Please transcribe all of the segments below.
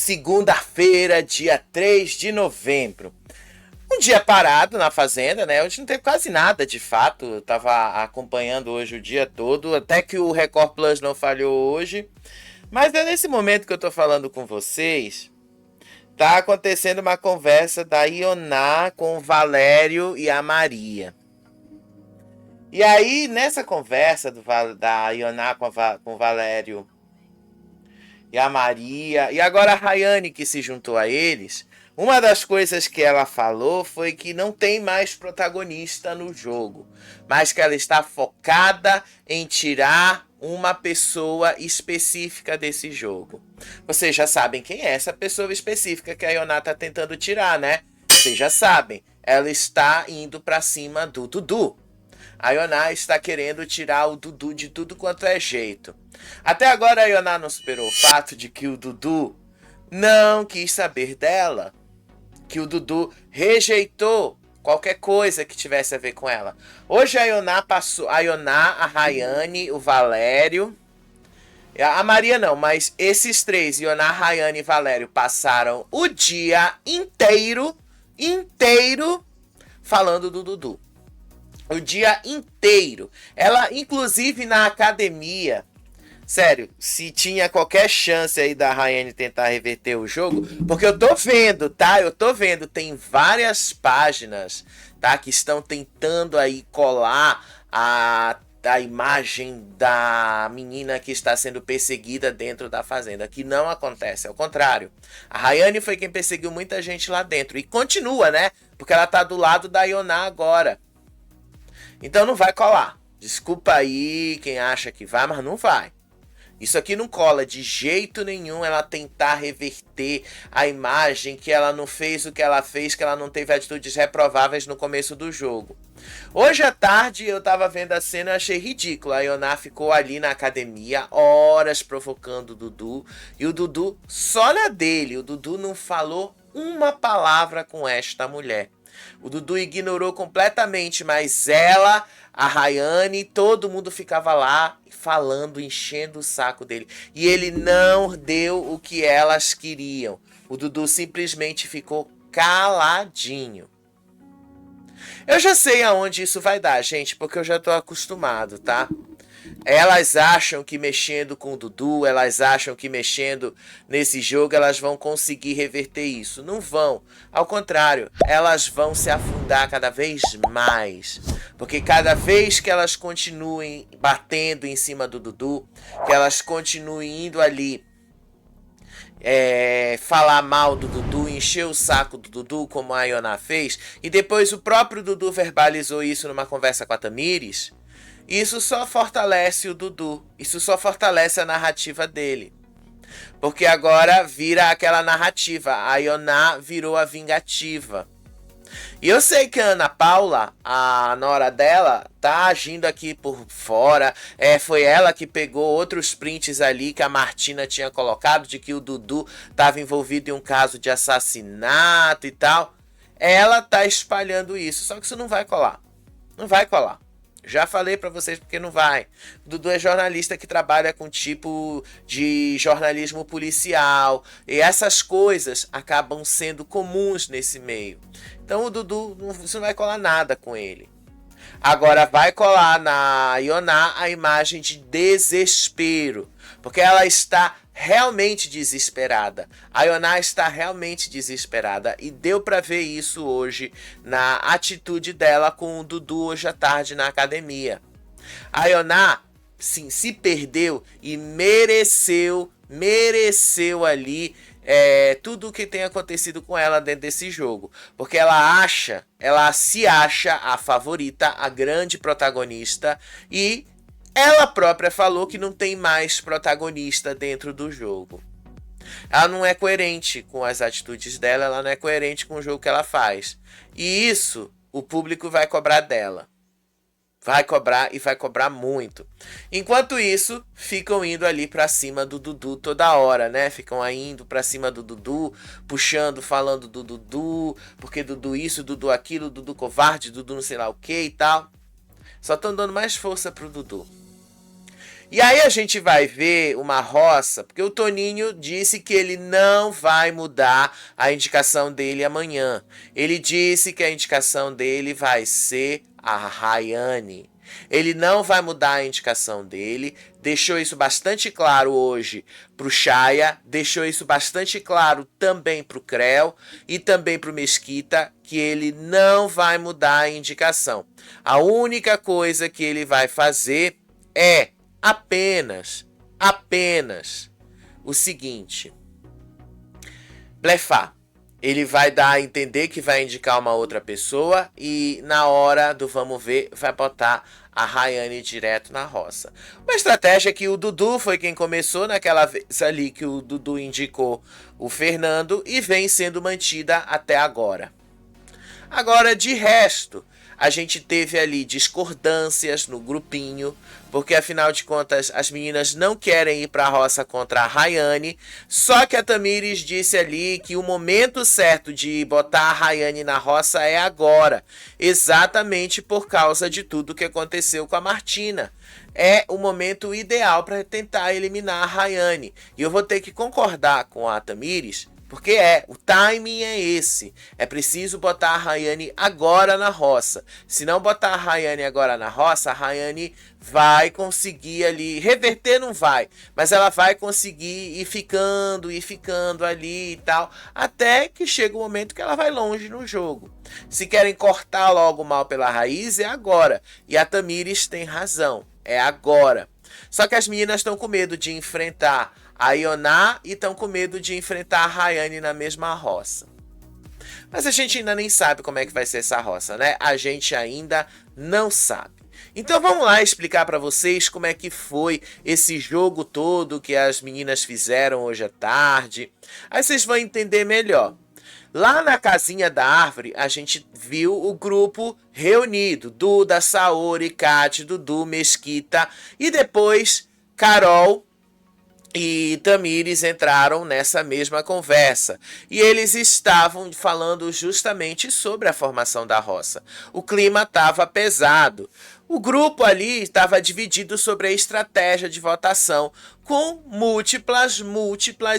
Segunda-feira, dia 3 de novembro. Um dia parado na fazenda, né? Hoje não teve quase nada, de fato. Eu tava acompanhando hoje o dia todo, até que o Record Plus não falhou hoje. Mas é nesse momento que eu tô falando com vocês, tá acontecendo uma conversa da Ioná com o Valério e a Maria. E aí, nessa conversa da Ioná com o Valério e a Maria, e agora a Rayane que se juntou a eles, uma das coisas que ela falou foi que não tem mais protagonista no jogo, mas que ela está focada em tirar uma pessoa específica desse jogo. Vocês já sabem quem é essa pessoa específica que a Ioná está tentando tirar, né? Vocês já sabem, ela está indo para cima do Dudu. A Ioná está querendo tirar o Dudu de tudo quanto é jeito. Até agora a Ioná não superou o fato de que o Dudu não quis saber dela. Que o Dudu rejeitou qualquer coisa que tivesse a ver com ela. Hoje a Ioná passou, a Rayane, o Valério, a Maria não, mas esses três, Ioná, Rayane e Valério, passaram o dia inteiro falando do Dudu. O dia inteiro. Ela, inclusive, na academia. Sério, se tinha qualquer chance aí da Rayane tentar reverter o jogo, porque eu tô vendo, tá? Eu tô vendo, tem várias páginas, tá? Que estão tentando aí colar a imagem da menina que está sendo perseguida dentro da fazenda, que não acontece, ao contrário. A Rayane foi quem perseguiu muita gente lá dentro, e continua, né? Porque ela tá do lado da Ioná agora. Então não vai colar. Desculpa aí quem acha que vai, mas não vai. Isso aqui não cola de jeito nenhum ela tentar reverter a imagem que ela não fez o que ela fez, que ela não teve atitudes reprováveis no começo do jogo. Hoje à tarde eu tava vendo a cena e achei ridículo. A Ioná ficou ali na academia, horas provocando o Dudu, e o Dudu só na dele. O Dudu não falou uma palavra com esta mulher. O Dudu ignorou completamente, mas ela, a Rayane, todo mundo ficava lá falando, enchendo o saco dele. E ele não deu o que elas queriam. O Dudu simplesmente ficou caladinho. Eu já sei aonde isso vai dar, gente, porque eu já tô acostumado, tá? Elas acham que mexendo com o Dudu, elas acham que mexendo nesse jogo, elas vão conseguir reverter isso. Não vão. Ao contrário, elas vão se afundar cada vez mais. Porque cada vez que elas continuem batendo em cima do Dudu, que elas continuem indo ali falar mal do Dudu, encher o saco do Dudu, como a Ioná fez, e depois o próprio Dudu verbalizou isso numa conversa com a Tamires, isso só fortalece o Dudu. Isso só fortalece a narrativa dele. Porque agora vira aquela narrativa. A Ioná virou a vingativa. E eu sei que a Ana Paula, a nora dela, tá agindo aqui por fora. Foi ela que pegou outros prints ali que a Martina tinha colocado, de que o Dudu estava envolvido em um caso de assassinato e tal. Ela tá espalhando isso. Só que isso não vai colar. Não vai colar. Já falei pra vocês porque não vai. O Dudu é jornalista que trabalha com tipo de jornalismo policial. E essas coisas acabam sendo comuns nesse meio. Então o Dudu, isso não vai colar nada com ele. Agora vai colar na Ioná a imagem de desespero. Porque ela está realmente desesperada. A Ioná está realmente desesperada. E deu pra ver isso hoje na atitude dela com o Dudu hoje à tarde na academia. A Ioná, sim, se perdeu e mereceu ali tudo o que tem acontecido com ela dentro desse jogo. Porque ela se acha a favorita, a grande protagonista, e ela própria falou que não tem mais protagonista dentro do jogo. Ela não é coerente com as atitudes dela, ela não é coerente com o jogo que ela faz. E isso o público vai cobrar dela. Vai cobrar e vai cobrar muito. Enquanto isso, ficam indo ali pra cima do Dudu toda hora, né? Ficam aí indo pra cima do Dudu, puxando, falando do Dudu, porque Dudu isso, Dudu aquilo, Dudu covarde, Dudu não sei lá o que e tal. Só estão dando mais força pro Dudu. E aí a gente vai ver uma roça, porque o Toninho disse que ele não vai mudar a indicação dele amanhã. Ele disse que a indicação dele vai ser a Rayane. Ele não vai mudar a indicação dele, deixou isso bastante claro hoje para o Chaya, deixou isso bastante claro também para o Creu e também para o Mesquita, que ele não vai mudar a indicação. A única coisa que ele vai fazer é apenas o seguinte: blefar. Ele vai dar a entender que vai indicar uma outra pessoa e na hora do vamos ver vai botar a Rayane direto na roça. Uma estratégia que o Dudu foi quem começou naquela vez ali que o Dudu indicou o Fernando e vem sendo mantida até agora. Agora, de resto, a gente teve ali discordâncias no grupinho, porque afinal de contas as meninas não querem ir para a roça contra a Rayane, só que a Tamires disse ali que o momento certo de botar a Rayane na roça é agora, exatamente por causa de tudo que aconteceu com a Martina. É o momento ideal para tentar eliminar a Rayane. E eu vou ter que concordar com a Tamires, porque o timing é esse. É preciso botar a Rayane agora na roça. Se não botar a Rayane agora na roça, a Rayane vai conseguir ali, reverter não vai, mas ela vai conseguir ir ficando ali e tal, até que chega o momento que ela vai longe no jogo. Se querem cortar logo o mal pela raiz, é agora. E a Tamires tem razão, é agora. Só que as meninas estão com medo de enfrentar a Ioná e estão com medo de enfrentar a Rayane na mesma roça. Mas a gente ainda nem sabe como é que vai ser essa roça, né? A gente ainda não sabe. Então vamos lá explicar para vocês como é que foi esse jogo todo que as meninas fizeram hoje à tarde. Aí vocês vão entender melhor. Lá na casinha da árvore, a gente viu o grupo reunido. Duda, Saori, Kati, Dudu, Mesquita e depois Carol e Tamires entraram nessa mesma conversa e eles estavam falando justamente sobre a formação da roça. O clima estava pesado. O grupo ali estava dividido sobre a estratégia de votação, com múltiplas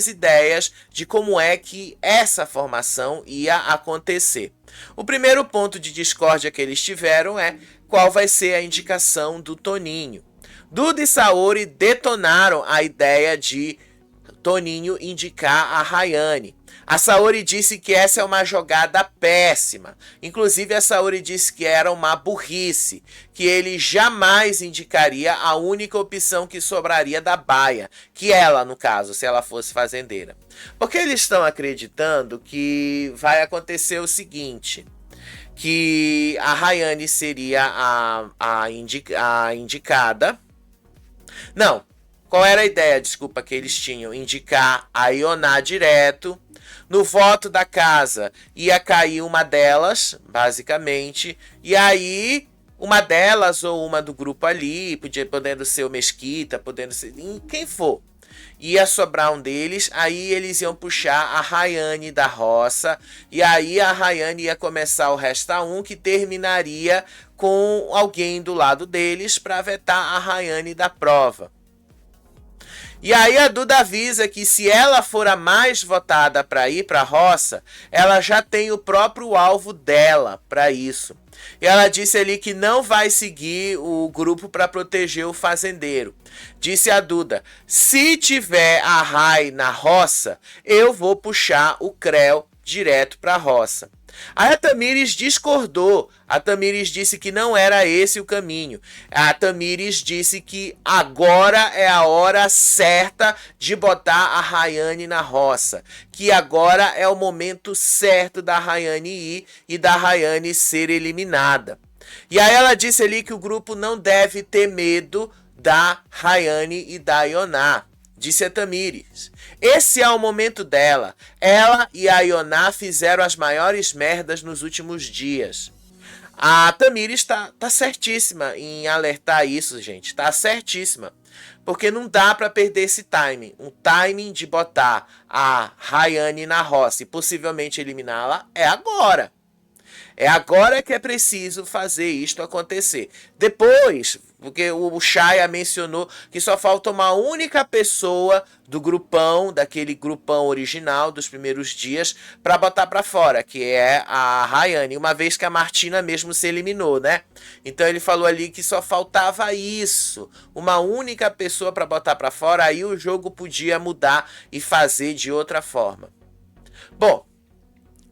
ideias de como é que essa formação ia acontecer. O primeiro ponto de discórdia que eles tiveram é qual vai ser a indicação do Toninho. Duda e Saori detonaram a ideia de Toninho indicar a Rayane. A Saori disse que essa é uma jogada péssima. Inclusive a Saori disse que era uma burrice, que ele jamais indicaria a única opção que sobraria da Baia, que ela, no caso, se ela fosse fazendeira. Porque eles estão acreditando que vai acontecer o seguinte, que a Rayane seria a indicada. Não, qual era a ideia, desculpa, que eles tinham? Indicar a Ioná direto. No voto da casa ia cair uma delas, basicamente. E aí, uma delas ou uma do grupo ali, podendo ser o Mesquita, podendo ser quem for. Ia sobrar um deles, aí eles iam puxar a Rayane da roça. E aí a Rayane ia começar o Resta 1, que terminaria com alguém do lado deles para vetar a Rayane da prova. E aí a Duda avisa que se ela for a mais votada para ir para a roça, ela já tem o próprio alvo dela para isso. E ela disse ali que não vai seguir o grupo para proteger o fazendeiro. Disse a Duda, se tiver a Rai na roça, eu vou puxar o Creu direto para a roça. Aí a Tamires discordou. A Tamires disse que não era esse o caminho. A Tamires disse que agora é a hora certa de botar a Rayane na roça. Que agora é o momento certo da Rayane ir e da Rayane ser eliminada. E aí ela disse ali que o grupo não deve ter medo da Rayane e da Ioná. Disse a Tamires. Esse é o momento dela. Ela e a Ioná fizeram as maiores merdas nos últimos dias. A Tamires tá certíssima em alertar isso, gente. Tá certíssima. Porque não dá para perder esse timing. Um timing de botar a Rayane na roça e possivelmente eliminá-la é agora. É agora que é preciso fazer isto acontecer. Depois, Porque o Shaya mencionou que só falta uma única pessoa do grupão, daquele grupão original dos primeiros dias, para botar para fora, que é a Rayane, uma vez que a Martina mesmo se eliminou, né? Então ele falou ali que só faltava isso, uma única pessoa para botar para fora, aí o jogo podia mudar e fazer de outra forma. Bom,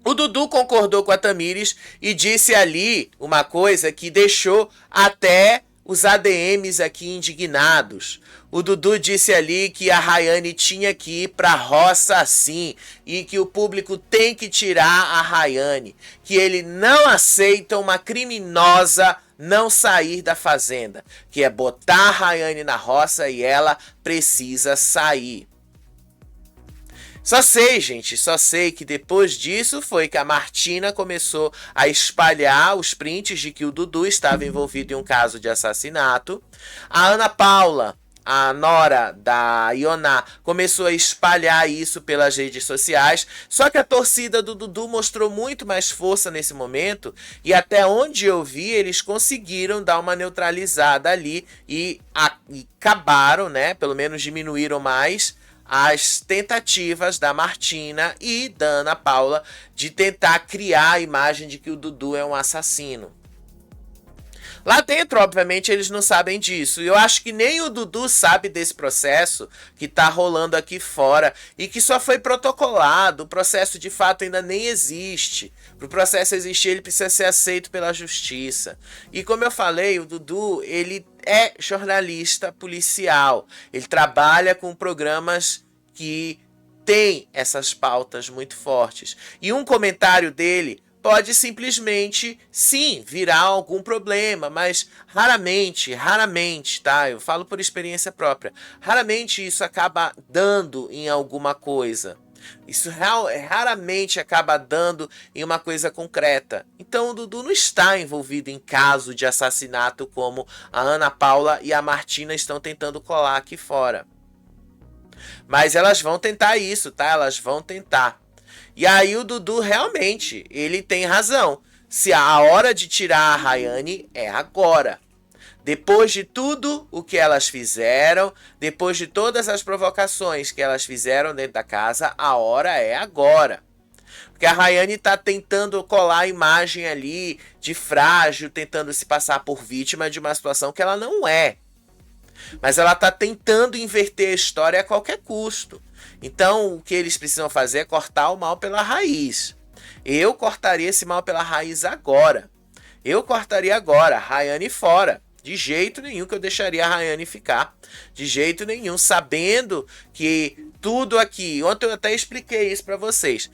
o Dudu concordou com a Tamires e disse ali uma coisa que deixou até os ADMs aqui indignados. O Dudu disse ali que a Rayane tinha que ir pra roça sim e que o público tem que tirar a Rayane, que ele não aceita uma criminosa não sair da fazenda, que é botar a Rayane na roça e ela precisa sair. Só sei, gente, só sei que depois disso foi que a Martina começou a espalhar os prints de que o Dudu estava envolvido em um caso de assassinato. A Ana Paula, a nora da Ioná, começou a espalhar isso pelas redes sociais. Só que a torcida do Dudu mostrou muito mais força nesse momento. E até onde eu vi, eles conseguiram dar uma neutralizada ali e acabaram, né? Pelo menos diminuíram mais as tentativas da Martina e da Ana Paula de tentar criar a imagem de que o Dudu é um assassino. Lá dentro, obviamente, eles não sabem disso. E eu acho que nem o Dudu sabe desse processo que tá rolando aqui fora e que só foi protocolado. O processo, de fato, ainda nem existe. Para o processo existir, ele precisa ser aceito pela justiça. E como eu falei, o Dudu, ele é jornalista policial. Ele trabalha com programas que têm essas pautas muito fortes. E um comentário dele pode simplesmente, sim, virar algum problema, mas raramente, tá? Eu falo por experiência própria. Raramente isso acaba dando em alguma coisa. Isso raramente acaba dando em uma coisa concreta. Então o Dudu não está envolvido em caso de assassinato como a Ana Paula e a Martina estão tentando colar aqui fora. Mas elas vão tentar isso, tá? Elas vão tentar. E aí o Dudu realmente, ele tem razão. Se a hora de tirar a Rayane é agora. Depois de tudo o que elas fizeram, depois de todas as provocações que elas fizeram dentro da casa, a hora é agora. Porque a Rayane tá tentando colar a imagem ali de frágil, tentando se passar por vítima de uma situação que ela não é. Mas ela tá tentando inverter a história a qualquer custo. Então o que eles precisam fazer é cortar o mal pela raiz. Eu cortaria esse mal pela raiz agora. Eu cortaria agora, Rayane fora. De jeito nenhum que eu deixaria a Rayane ficar. De jeito nenhum, sabendo que tudo aqui... Ontem eu até expliquei isso pra vocês.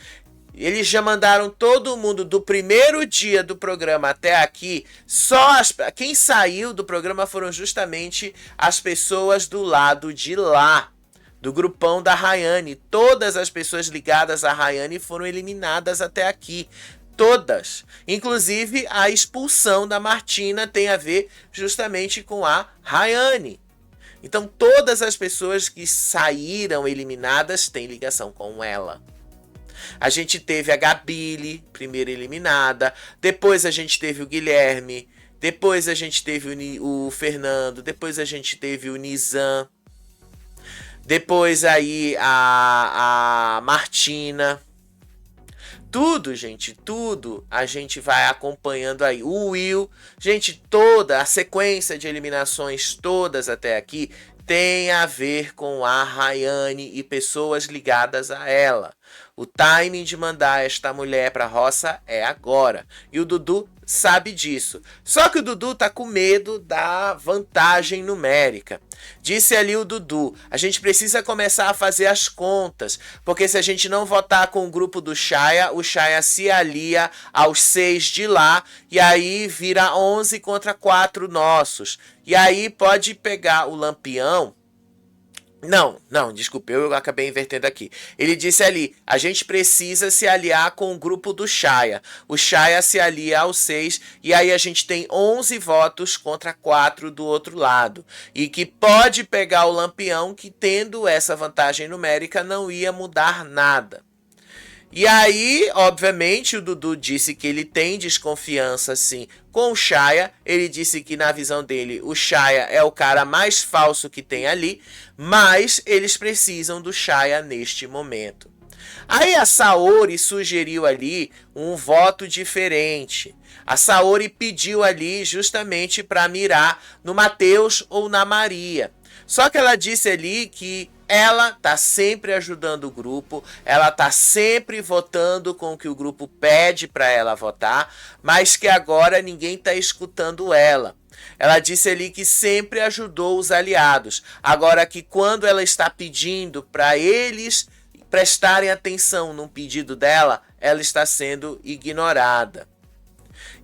Eles já mandaram todo mundo do primeiro dia do programa até aqui. Quem saiu do programa foram justamente as pessoas do lado de lá. Do grupão da Rayane. Todas as pessoas ligadas a Rayane foram eliminadas até aqui. Todas. Inclusive a expulsão da Martina tem a ver justamente com a Rayane. Então todas as pessoas que saíram eliminadas têm ligação com ela. A gente teve a Gabile, primeira eliminada. Depois a gente teve o Guilherme. Depois a gente teve o Fernando. Depois a gente teve o Nizam. Depois aí a Martina. Tudo, gente, tudo a gente vai acompanhando aí. O Will, gente, toda a sequência de eliminações todas até aqui tem a ver com a Rayane e pessoas ligadas a ela. O timing de mandar esta mulher pra roça é agora. E o Dudu sabe disso. Só que o Dudu tá com medo da vantagem numérica. Disse ali o Dudu, a gente precisa começar a fazer as contas, porque se a gente não votar com o grupo do Shaya, o Shaya se alia aos 6 de lá, e aí vira 11 contra 4 nossos. E aí pode pegar o Lampião. Não, desculpa, eu acabei invertendo aqui. Ele disse ali, a gente precisa se aliar com o grupo do Shaya. O Shaya se alia aos 6 e aí a gente tem 11 votos contra 4 do outro lado. E que pode pegar o Lampião que tendo essa vantagem numérica não ia mudar nada. E aí, obviamente, o Dudu disse que ele tem desconfiança, sim, com o Shaya. Ele disse que, na visão dele, o Shaya é o cara mais falso que tem ali, mas eles precisam do Shaya neste momento. Aí a Saori sugeriu ali um voto diferente. A Saori pediu ali justamente para mirar no Matheus ou na Maria. Só que ela disse ali que ela tá sempre ajudando o grupo, ela tá sempre votando com o que o grupo pede para ela votar, mas que agora ninguém tá escutando ela. Ela disse ali que sempre ajudou os aliados, agora que quando ela está pedindo para eles prestarem atenção num pedido dela, ela está sendo ignorada.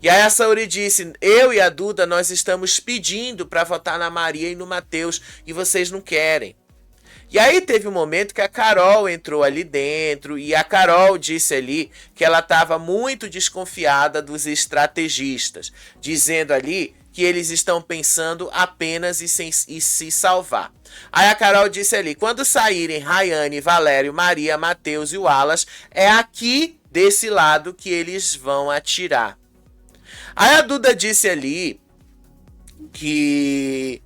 E aí a Saori disse, eu e a Duda, nós estamos pedindo para votar na Maria e no Matheus, e vocês não querem. E aí teve um momento que a Carol entrou ali dentro, e a Carol disse ali que ela estava muito desconfiada dos estrategistas, dizendo ali que eles estão pensando apenas em se salvar. Aí a Carol disse ali, quando saírem Rayane, Valério, Maria, Matheus e Wallace, é aqui desse lado que eles vão atirar. Aí a Duda disse ali que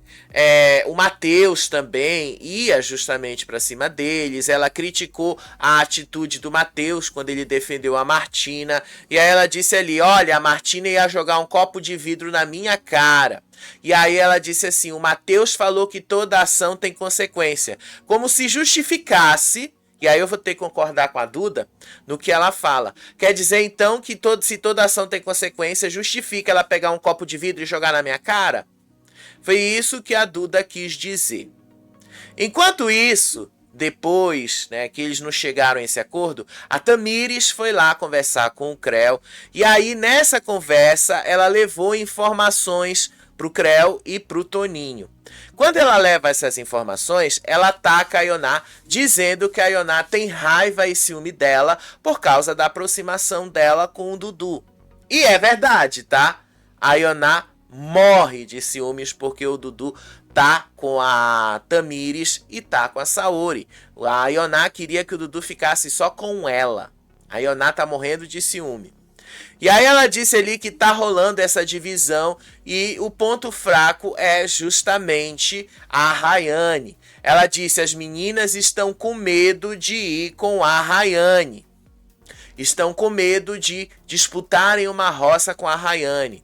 o Matheus também ia justamente para cima deles. Ela criticou a atitude do Matheus quando ele defendeu a Martina. E aí ela disse ali, olha, a Martina ia jogar um copo de vidro na minha cara. E aí ela disse assim, o Matheus falou que toda ação tem consequência. Como se justificasse. E aí eu vou ter que concordar com a Duda no que ela fala. Quer dizer, então, que se toda ação tem consequência, justifica ela pegar um copo de vidro e jogar na minha cara? Foi isso que a Duda quis dizer. Enquanto isso, depois, né, que eles não chegaram a esse acordo, a Tamires foi lá conversar com o Creu. E aí, nessa conversa, ela levou informações pro Creu e pro Toninho. Quando ela leva essas informações, ela ataca a Ioná, dizendo que a Ioná tem raiva e ciúme dela por causa da aproximação dela com o Dudu. E é verdade, tá? A Ioná morre de ciúmes porque o Dudu tá com a Tamires e tá com a Saori. A Ioná queria que o Dudu ficasse só com ela. A Ioná tá morrendo de ciúme. E aí ela disse ali que tá rolando essa divisão e o ponto fraco é justamente a Rayane. Ela disse, as meninas estão com medo de ir com a Rayane. Estão com medo de disputarem uma roça com a Rayane.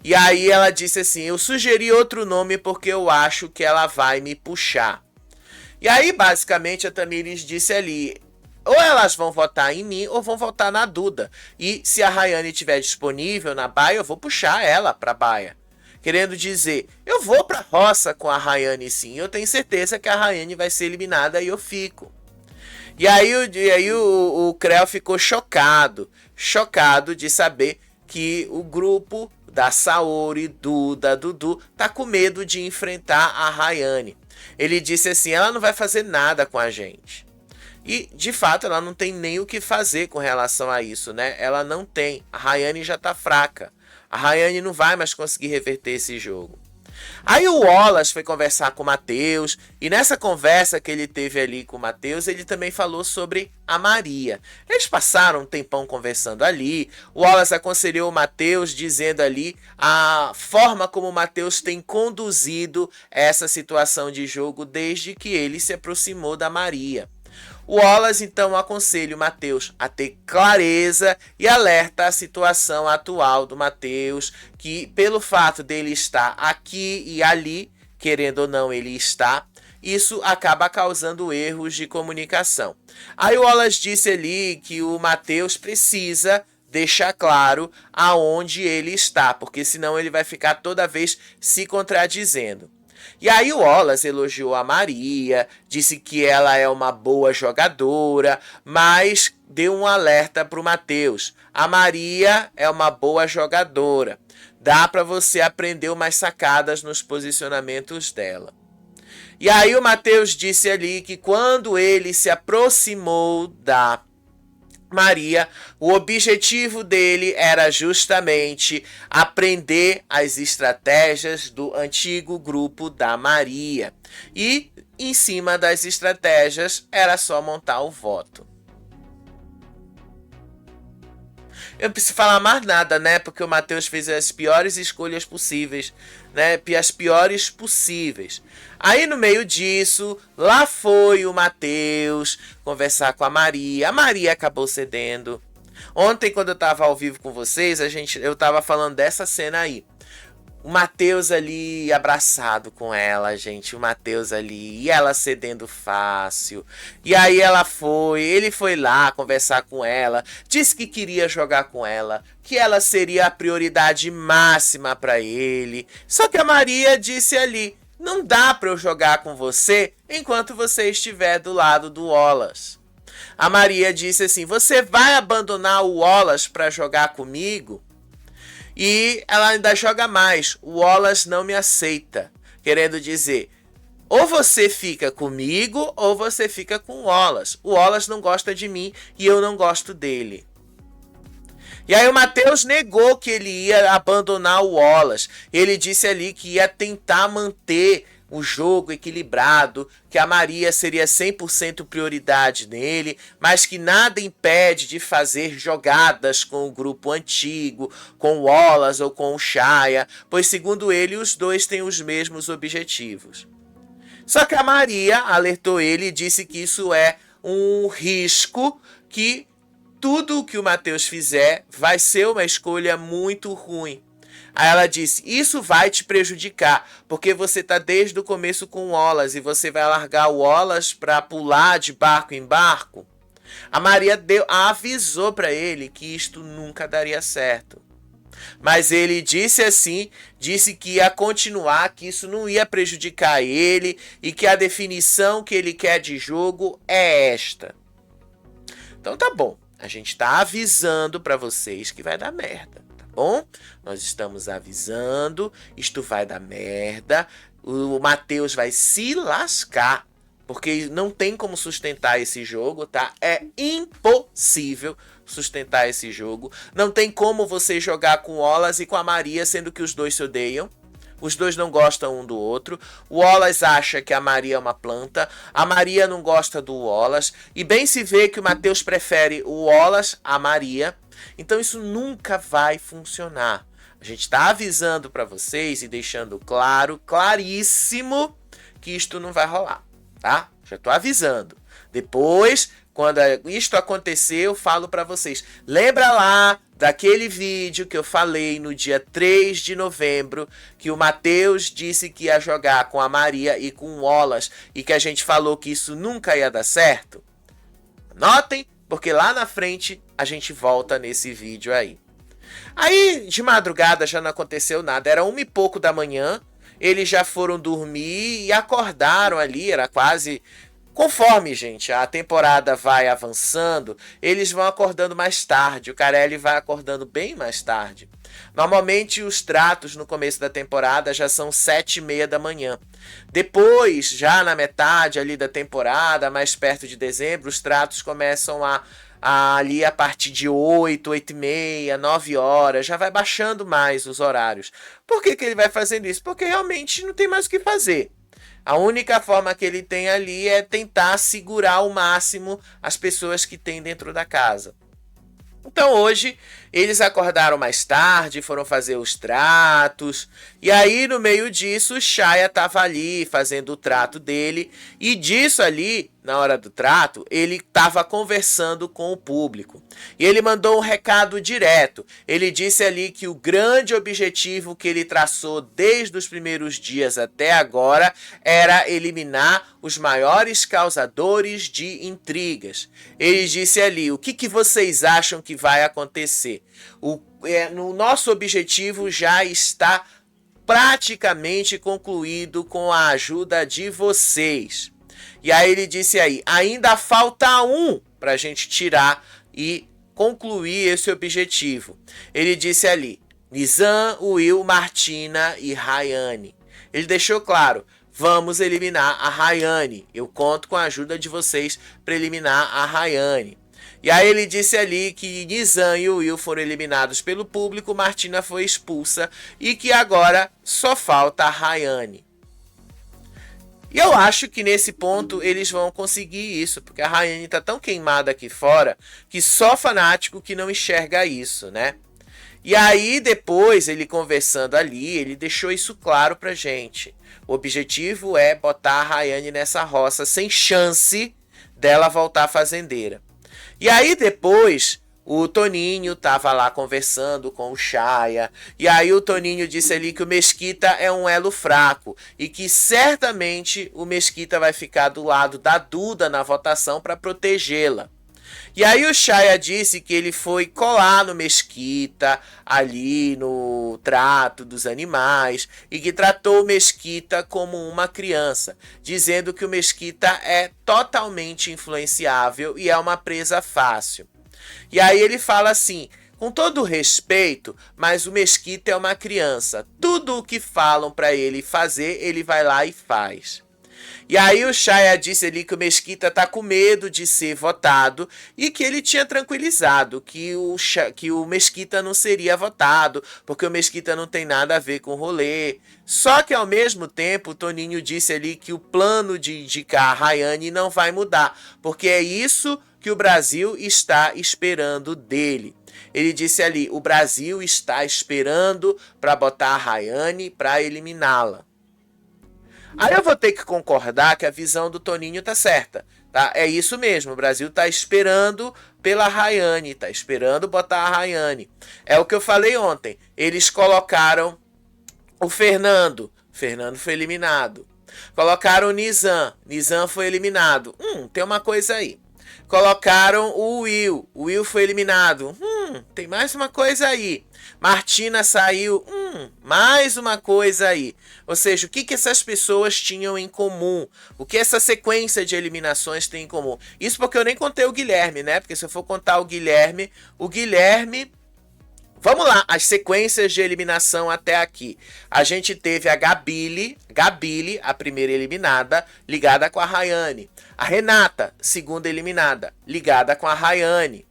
E aí ela disse assim, eu sugeri outro nome porque eu acho que ela vai me puxar. E aí basicamente a Tamires disse ali, ou elas vão votar em mim ou vão votar na Duda. E se a Rayane estiver disponível na baia, eu vou puxar ela pra baia. Querendo dizer, eu vou pra roça com a Rayane sim, eu tenho certeza que a Rayane vai ser eliminada e eu fico. E aí o Creu ficou chocado de saber que o grupo da Saori, Duda, Dudu, tá com medo de enfrentar a Rayane. Ele disse assim, ela não vai fazer nada com a gente. E, de fato, ela não tem nem o que fazer com relação a isso, né? Ela não tem. A Rayane já tá fraca. A Rayane não vai mais conseguir reverter esse jogo. Aí o Wallace foi conversar com o Matheus, e nessa conversa que ele teve ali com o Matheus, ele também falou sobre a Maria. Eles passaram um tempão conversando ali, o Wallace aconselhou o Matheus, dizendo ali a forma como o Matheus tem conduzido essa situação de jogo desde que ele se aproximou da Maria. O Wallace então aconselha o Matheus a ter clareza e alerta a situação atual do Matheus, que pelo fato dele estar aqui e ali, querendo ou não ele está, isso acaba causando erros de comunicação. Aí o Wallace disse ali que o Matheus precisa deixar claro aonde ele está, porque senão ele vai ficar toda vez se contradizendo. E aí o Wallace elogiou a Maria, disse que ela é uma boa jogadora, mas deu um alerta para o Matheus. A Maria é uma boa jogadora, dá para você aprender umas sacadas nos posicionamentos dela. E aí o Matheus disse ali que quando ele se aproximou da Maria, o objetivo dele era justamente aprender as estratégias do antigo grupo da Maria. E em cima das estratégias era só montar o voto. Eu não preciso falar mais nada, né? Porque o Matheus fez as piores escolhas possíveis, né? As piores possíveis. Aí no meio disso, lá foi o Matheus conversar com a Maria. A Maria acabou cedendo. Ontem, quando eu tava ao vivo com vocês, eu tava falando dessa cena aí. O Matheus ali abraçado com ela, gente. O Matheus ali. E ela cedendo fácil. E aí ele foi lá conversar com ela. Disse que queria jogar com ela. Que ela seria a prioridade máxima para ele. Só que a Maria disse ali: não dá para eu jogar com você enquanto você estiver do lado do Wallace. A Maria disse assim: você vai abandonar o Wallace para jogar comigo? E ela ainda joga mais. O Wallace não me aceita. Querendo dizer, ou você fica comigo ou você fica com o Wallace. O Wallace não gosta de mim e eu não gosto dele. E aí o Matheus negou que ele ia abandonar o Wallace. Ele disse ali que ia tentar manter o jogo equilibrado, que a Maria seria 100% prioridade nele, mas que nada impede de fazer jogadas com o grupo antigo, com o Wallace ou com o Shaya, pois segundo ele os dois têm os mesmos objetivos. Só que a Maria alertou ele e disse que isso é um risco, que tudo o que o Matheus fizer vai ser uma escolha muito ruim. Aí ela disse: isso vai te prejudicar, porque você tá desde o começo com o Wallace e você vai largar o Wallace para pular de barco em barco. A Maria avisou para ele que isto nunca daria certo. Mas ele disse assim, disse que ia continuar, que isso não ia prejudicar ele e que a definição que ele quer de jogo é esta. Então tá bom, a gente tá avisando para vocês que vai dar merda. Bom, nós estamos avisando, isto vai dar merda, o Matheus vai se lascar, porque não tem como sustentar esse jogo, tá? É impossível sustentar esse jogo. Não tem como você jogar com o Wallace e com a Maria, sendo que os dois se odeiam. Os dois não gostam um do outro. O Wallace acha que a Maria é uma planta. A Maria não gosta do Wallace. E bem se vê que o Matheus prefere o Wallace à Maria. Então isso nunca vai funcionar. A gente está avisando para vocês e deixando claro, claríssimo, que isto não vai rolar, tá? Já estou avisando. Depois, quando isto acontecer, eu falo para vocês. Lembra lá daquele vídeo que eu falei no dia 3 de novembro, que o Matheus disse que ia jogar com a Maria e com o Wallace e que a gente falou que isso nunca ia dar certo? Anotem, porque lá na frente a gente volta nesse vídeo aí. Aí, de madrugada, já não aconteceu nada. Era 1 e pouco da manhã. Eles já foram dormir e acordaram ali. Era quase... Conforme, gente, a temporada vai avançando, eles vão acordando mais tarde. O Carelli vai acordando bem mais tarde. Normalmente, os tratos no começo da temporada já são 7h30 da manhã. Depois, já na metade ali da temporada, mais perto de dezembro, os tratos começam ali a partir de 8, 8h30, 9 horas. Já vai baixando mais os horários. Por que ele vai fazendo isso? Porque realmente não tem mais o que fazer. A única forma que ele tem ali é tentar segurar ao máximo as pessoas que tem dentro da casa. Então hoje eles acordaram mais tarde, foram fazer os tratos. E aí no meio disso o Shaya estava ali fazendo o trato dele. E disso ali, na hora do trato, ele estava conversando com o público. E ele mandou um recado direto. Ele disse ali que o grande objetivo que ele traçou desde os primeiros dias até agora era eliminar os maiores causadores de intrigas. Ele disse ali: o que vocês acham que vai acontecer? No nosso objetivo já está praticamente concluído com a ajuda de vocês. E aí ele disse aí: ainda falta um para a gente tirar e concluir esse objetivo. Ele disse ali: Nizam, Will, Martina e Rayane. Ele deixou claro: vamos eliminar a Rayane. Eu conto com a ajuda de vocês para eliminar a Rayane. E aí ele disse ali que Nizam e o Will foram eliminados pelo público, Martina foi expulsa e que agora só falta a Rayane. E eu acho que nesse ponto eles vão conseguir isso, porque a Rayane tá tão queimada aqui fora que só fanático que não enxerga isso, né? E aí depois, ele conversando ali, ele deixou isso claro pra gente. O objetivo é botar a Rayane nessa roça sem chance dela voltar fazendeira. E aí depois, o Toninho tava lá conversando com o Chaya. E aí o Toninho disse ali que o Mesquita é um elo fraco. E que certamente o Mesquita vai ficar do lado da Duda na votação para protegê-la. E aí o Chaya disse que ele foi colar no Mesquita, ali no trato dos animais, e que tratou o Mesquita como uma criança, dizendo que o Mesquita é totalmente influenciável e é uma presa fácil. E aí ele fala assim: com todo respeito, mas o Mesquita é uma criança. Tudo o que falam para ele fazer, ele vai lá e faz. E aí o Chaya disse ali que o Mesquita tá com medo de ser votado e que ele tinha tranquilizado que o Mesquita não seria votado, porque o Mesquita não tem nada a ver com o rolê. Só que ao mesmo tempo o Toninho disse ali que o plano de indicar a Rayane não vai mudar, porque é isso que o Brasil está esperando dele. Ele disse ali: o Brasil está esperando para botar a Rayane para eliminá-la. Aí eu vou ter que concordar que a visão do Toninho tá certa, tá? É isso mesmo, o Brasil tá esperando pela Rayane, tá esperando botar a Rayane. É o que eu falei ontem, eles colocaram o Fernando foi eliminado. Colocaram o Nizam foi eliminado. Tem uma coisa aí. Colocaram o Will foi eliminado. Tem mais uma coisa aí. Martina saiu. Mais uma coisa aí. Ou seja, o que essas pessoas tinham em comum? O que essa sequência de eliminações tem em comum? Isso porque eu nem contei o Guilherme, né? Porque se eu for contar o Guilherme... Vamos lá, as sequências de eliminação até aqui. A gente teve a Gabile, a primeira eliminada, ligada com a Rayane. A Renata, segunda eliminada, ligada com a Rayane.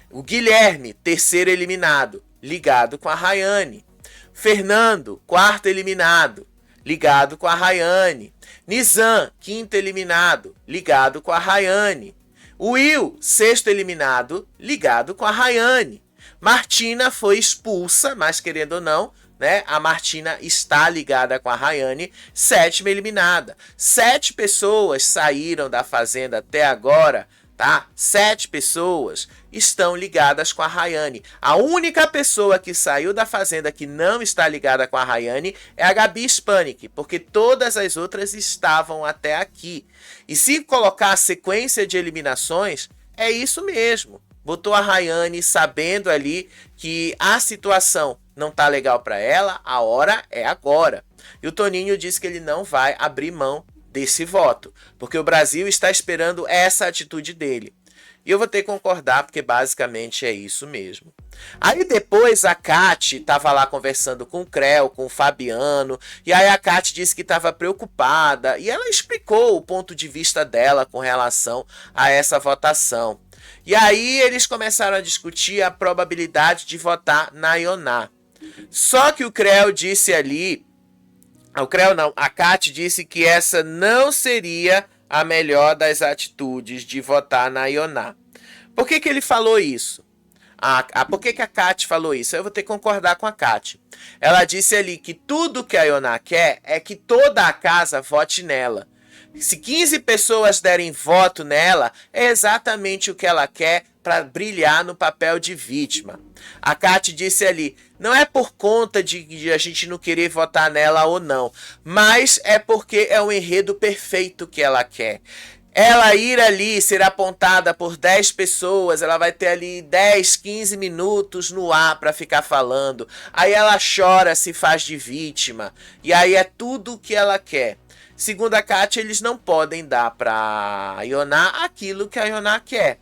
O Guilherme, terceiro eliminado, ligado com a Rayane. Fernando, quarto eliminado, ligado com a Rayane. Nizam, quinto eliminado, ligado com a Rayane. Will, sexto eliminado, ligado com a Rayane. Martina foi expulsa, mas querendo ou não, né? A Martina está ligada com a Rayane, sétima eliminada. 7 pessoas saíram da fazenda até agora, tá? 7 pessoas estão ligadas com a Rayane. A única pessoa que saiu da fazenda que não está ligada com a Rayane é a Gabi Spanik, porque todas as outras estavam até aqui. E se colocar a sequência de eliminações, é isso mesmo. Botou a Rayane sabendo ali que a situação não tá legal para ela, a hora é agora. E o Toninho disse que ele não vai abrir mão desse voto, porque o Brasil está esperando essa atitude dele. E eu vou ter que concordar, porque basicamente é isso mesmo. Aí depois a Kati estava lá conversando com o Creu, com o Fabiano, e aí a Kati disse que estava preocupada, e ela explicou o ponto de vista dela com relação a essa votação. E aí eles começaram a discutir a probabilidade de votar na Ioná. Só que o Creu disse ali... O Creu não, a Kati disse que essa não seria a melhor das atitudes de votar na Ioná. Por que ele falou isso? Por que a Kati falou isso? Eu vou ter que concordar com a Kati. Ela disse ali que tudo que a Ioná quer é que toda a casa vote nela. Se 15 pessoas derem voto nela, é exatamente o que ela quer para brilhar no papel de vítima. A Kati disse ali, não é por conta de a gente não querer votar nela ou não, mas é porque é o enredo perfeito que ela quer. Ela ir ali, ser apontada por 10 pessoas, ela vai ter ali 10, 15 minutos no ar para ficar falando. Aí ela chora, se faz de vítima. E aí é tudo o que ela quer. Segundo a Kátia, eles não podem dar para a Ioná aquilo que a Ioná quer.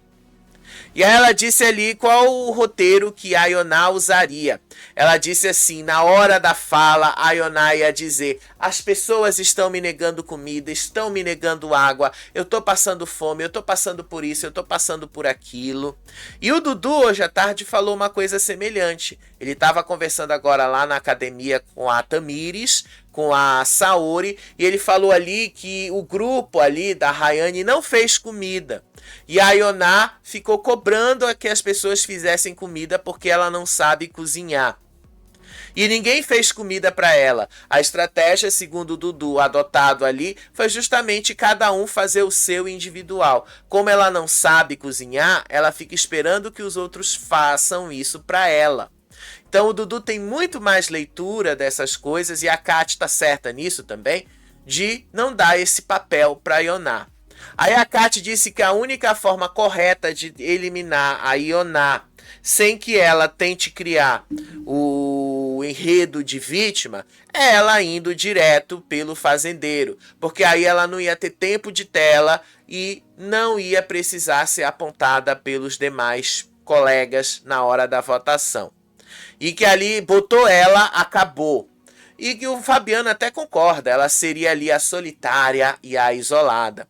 E aí ela disse ali qual o roteiro que a Ioná usaria. Ela disse assim, na hora da fala, a Ioná ia dizer: as pessoas estão me negando comida, estão me negando água, eu tô passando fome, eu tô passando por isso, eu tô passando por aquilo. E o Dudu hoje à tarde falou uma coisa semelhante. Ele estava conversando agora lá na academia com a Tamires, com a Saori, e ele falou ali que o grupo ali da Rayane não fez comida. E a Ioná ficou cobrando a que as pessoas fizessem comida porque ela não sabe cozinhar. E ninguém fez comida para ela. A estratégia, segundo o Dudu, adotado ali, foi justamente cada um fazer o seu individual. Como ela não sabe cozinhar, ela fica esperando que os outros façam isso para ela. Então o Dudu tem muito mais leitura dessas coisas, e a Kate está certa nisso também, de não dar esse papel para a Ioná. Aí a Kate disse que a única forma correta de eliminar a Ioná sem que ela tente criar o enredo de vítima é ela indo direto pelo fazendeiro, porque aí ela não ia ter tempo de tela e não ia precisar ser apontada pelos demais colegas na hora da votação. E que ali botou ela, acabou. E que o Fabiano até concorda, ela seria ali a solitária e a isolada.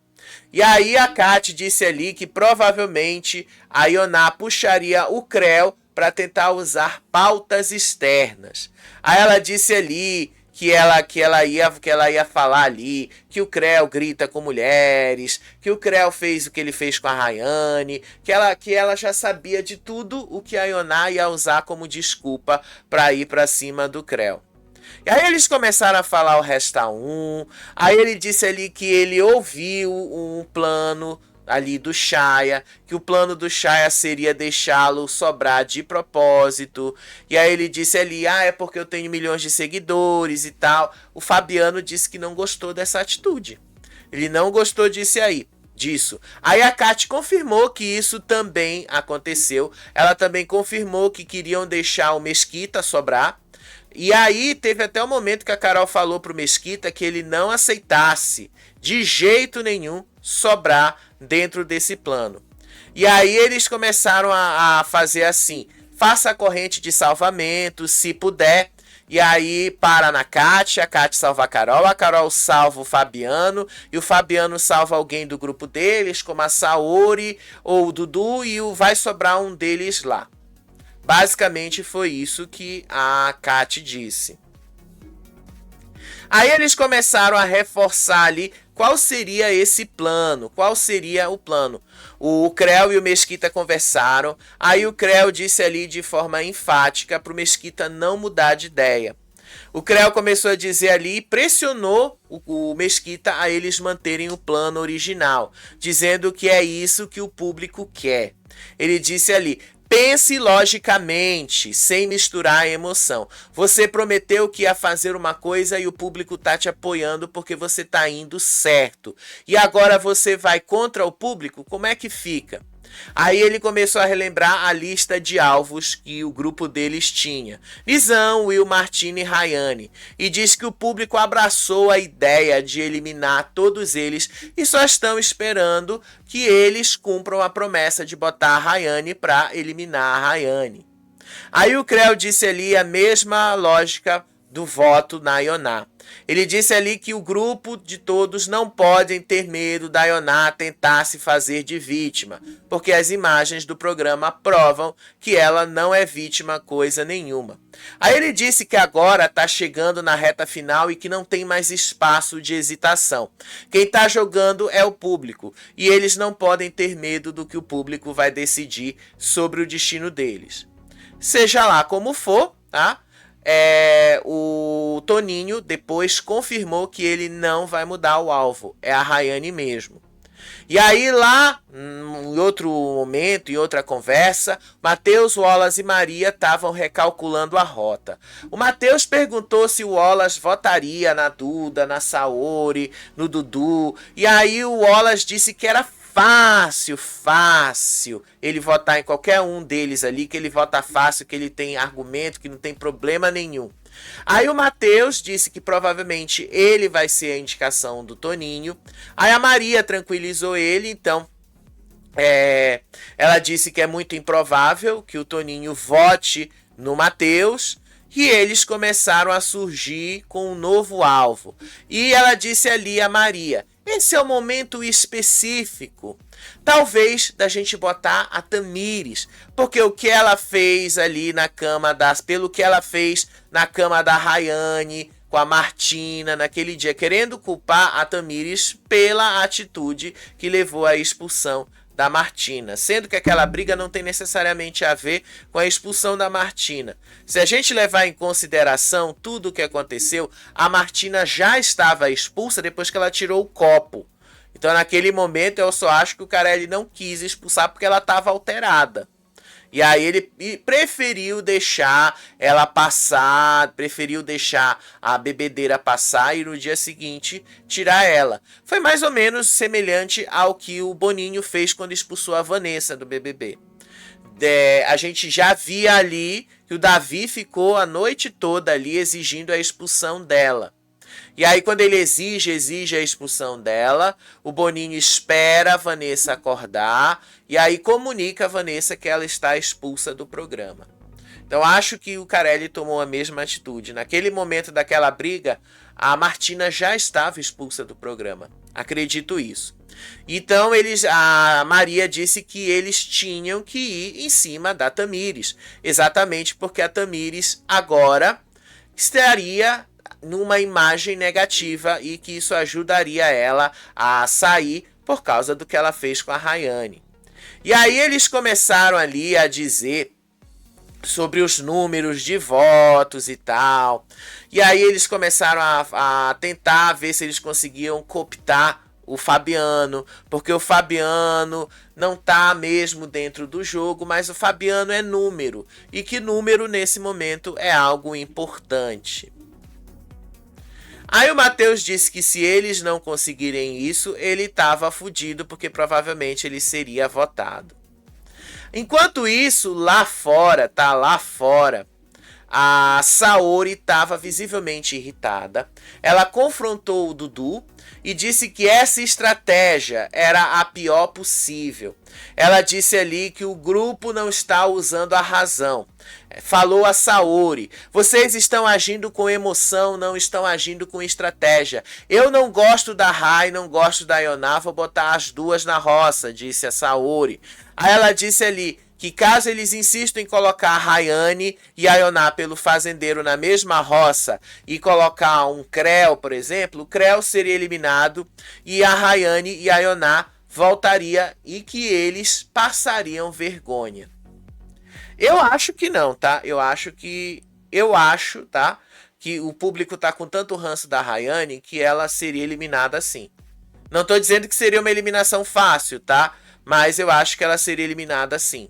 E aí a Kate disse ali que provavelmente a Ioná puxaria o Creu para tentar usar pautas externas. Aí ela disse ali que ela ia falar ali que o Creu grita com mulheres, que o Creu fez o que ele fez com a Rayane, que ela já sabia de tudo o que a Ioná ia usar como desculpa para ir para cima do Creu. E aí eles começaram a falar o Resta 1, aí ele disse ali que ele ouviu um plano ali do Chaya, que o plano do Chaya seria deixá-lo sobrar de propósito, e aí ele disse ali, é porque eu tenho milhões de seguidores e tal. O Fabiano disse que não gostou dessa atitude, ele não gostou disso. Aí a Kate confirmou que isso também aconteceu, ela também confirmou que queriam deixar o Mesquita sobrar. E aí teve até o momento que a Carol falou pro Mesquita que ele não aceitasse de jeito nenhum sobrar dentro desse plano. E aí eles começaram a fazer assim, faça a corrente de salvamento se puder. E aí para na Kate, a Kate salva a Carol salva o Fabiano, e o Fabiano salva alguém do grupo deles, como a Saori ou o Dudu, e vai sobrar um deles lá. Basicamente foi isso que a Kate disse. Aí eles começaram a reforçar ali qual seria esse plano, qual seria o plano. O Creu e o Mesquita conversaram, aí o Creu disse ali de forma enfática para o Mesquita não mudar de ideia. O Creu começou a dizer ali e pressionou o Mesquita a eles manterem o plano original, dizendo que é isso que o público quer. Ele disse ali, pense logicamente, sem misturar a emoção. Você prometeu que ia fazer uma coisa e o público tá te apoiando porque você tá indo certo. E agora você vai contra o público? Como é que fica? Aí ele começou a relembrar a lista de alvos que o grupo deles tinha. Nizam, Will, Martini e Rayane. E diz que o público abraçou a ideia de eliminar todos eles e só estão esperando que eles cumpram a promessa de botar a Rayane para eliminar a Rayane. Aí o Creu disse ali a mesma lógica do voto na Ioná. Ele disse ali que o grupo de todos não podem ter medo da Ioná tentar se fazer de vítima, porque as imagens do programa provam que ela não é vítima coisa nenhuma. Aí ele disse que agora está chegando na reta final e que não tem mais espaço de hesitação. Quem está jogando é o público e eles não podem ter medo do que o público vai decidir sobre o destino deles. Seja lá como for, tá? O Toninho depois confirmou que ele não vai mudar o alvo, é a Rayane mesmo. E aí lá, em outro momento, em outra conversa, Matheus, Wallace e Maria estavam recalculando a rota. O Matheus perguntou se o Wallace votaria na Duda, na Saori, no Dudu, e aí o Wallace disse que era fácil ele votar em qualquer um deles ali, que ele vota fácil, que ele tem argumento, que não tem problema nenhum. Aí o Matheus disse que provavelmente ele vai ser a indicação do Toninho. Aí a Maria tranquilizou ele, então Ela disse que é muito improvável que o Toninho vote no Matheus. E eles começaram a surgir com um novo alvo. E ela disse ali a Maria: esse é o momento específico, talvez, da gente botar a Tamires, porque o que ela fez ali na cama pelo que ela fez na cama da Rayane com a Martina naquele dia, querendo culpar a Tamires pela atitude que levou à expulsão da Martina, sendo que aquela briga não tem necessariamente a ver com a expulsão da Martina. Se a gente levar em consideração tudo o que aconteceu, a Martina já estava expulsa depois que ela tirou o copo. Então naquele momento eu só acho que o Carelli não quis expulsar porque ela estava alterada. E aí ele preferiu deixar ela passar, preferiu deixar a bebedeira passar e no dia seguinte tirar ela. Foi mais ou menos semelhante ao que o Boninho fez quando expulsou a Vanessa do BBB. A gente já via ali que o Davi ficou a noite toda ali exigindo a expulsão dela. E aí quando ele exige a expulsão dela, o Boninho espera a Vanessa acordar e aí comunica a Vanessa que ela está expulsa do programa. Então acho que o Carelli tomou a mesma atitude. Naquele momento daquela briga, a Martina já estava expulsa do programa. Acredito isso. Então a Maria disse que eles tinham que ir em cima da Tamires. Exatamente porque a Tamires agora estaria numa imagem negativa e que isso ajudaria ela a sair por causa do que ela fez com a Rayane. E aí eles começaram ali a dizer sobre os números de votos e tal. E aí eles começaram a tentar ver se eles conseguiam cooptar o Fabiano, porque o Fabiano não tá mesmo dentro do jogo, mas o Fabiano é número, e que número nesse momento é algo importante. Aí o Matheus disse que se eles não conseguirem isso, ele estava fudido, porque provavelmente ele seria votado. Enquanto isso, lá fora, a Saori estava visivelmente irritada. Ela confrontou o Dudu e disse que essa estratégia era a pior possível. Ela disse ali que o grupo não está usando a razão. Falou a Saori: vocês estão agindo com emoção, não estão agindo com estratégia. Eu não gosto da Rai, não gosto da Ioná, vou botar as duas na roça, disse a Saori. Aí ela disse ali que caso eles insistam em colocar a Rayane e a Ioná pelo fazendeiro na mesma roça e colocar um Creu, por exemplo, o Creu seria eliminado e a Rayane e a Ioná voltaria e que eles passariam vergonha. Eu acho que não, tá? Eu acho, tá? Que o público tá com tanto ranço da Rayane que ela seria eliminada assim. Não tô dizendo que seria uma eliminação fácil, tá? Mas eu acho que ela seria eliminada assim.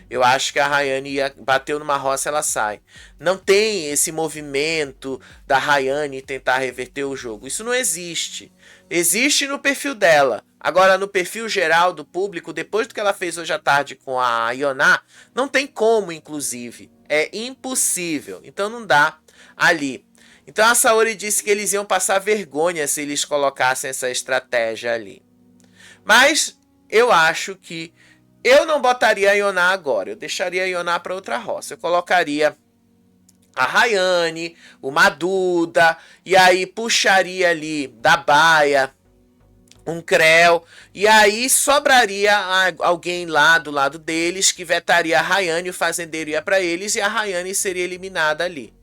Eu acho que a Rayane bateu numa roça, ela sai. Não tem esse movimento da Rayane tentar reverter o jogo. Isso não existe. Existe no perfil dela. Agora, no perfil geral do público, depois do que ela fez hoje à tarde com a Ioná, não tem como, inclusive. É impossível. Então não dá ali. Então a Saori disse que eles iam passar vergonha se eles colocassem essa estratégia ali. Mas eu acho que eu não botaria a Ioná agora. Eu deixaria a Ioná para outra roça. Eu colocaria a Rayane, o Maduda, e aí puxaria ali da baia um Creu, e aí sobraria alguém lá do lado deles que vetaria a Rayane, o fazendeiro ia para eles e a Rayane seria eliminada ali.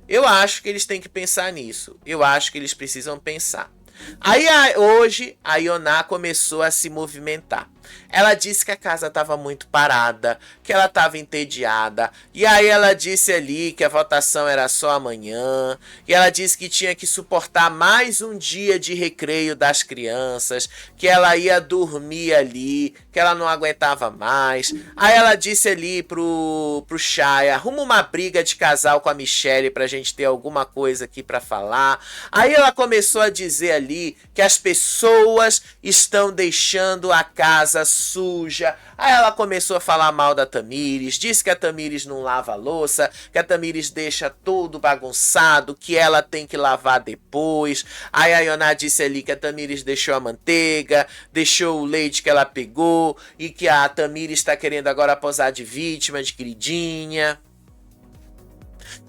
Eu acho que eles têm que pensar nisso. Eu acho que eles precisam pensar. Aí hoje a Ioná começou a se movimentar. Ela disse que a casa estava muito parada, que ela estava entediada. E aí ela disse ali que a votação era só amanhã. E ela disse que tinha que suportar mais um dia de recreio das crianças, que ela ia dormir ali, que ela não aguentava mais. Aí ela disse ali pro Chay: arruma uma briga de casal com a Michelle pra gente ter alguma coisa aqui pra falar. Aí ela começou a dizer ali que as pessoas estão deixando a casa casa suja. Aí ela começou a falar mal da Tamires, disse que a Tamires não lava a louça, que a Tamires deixa tudo bagunçado, que ela tem que lavar depois. Aí a Ioná disse ali que a Tamires deixou a manteiga, deixou o leite que ela pegou e que a Tamires está querendo agora posar de vítima, de queridinha.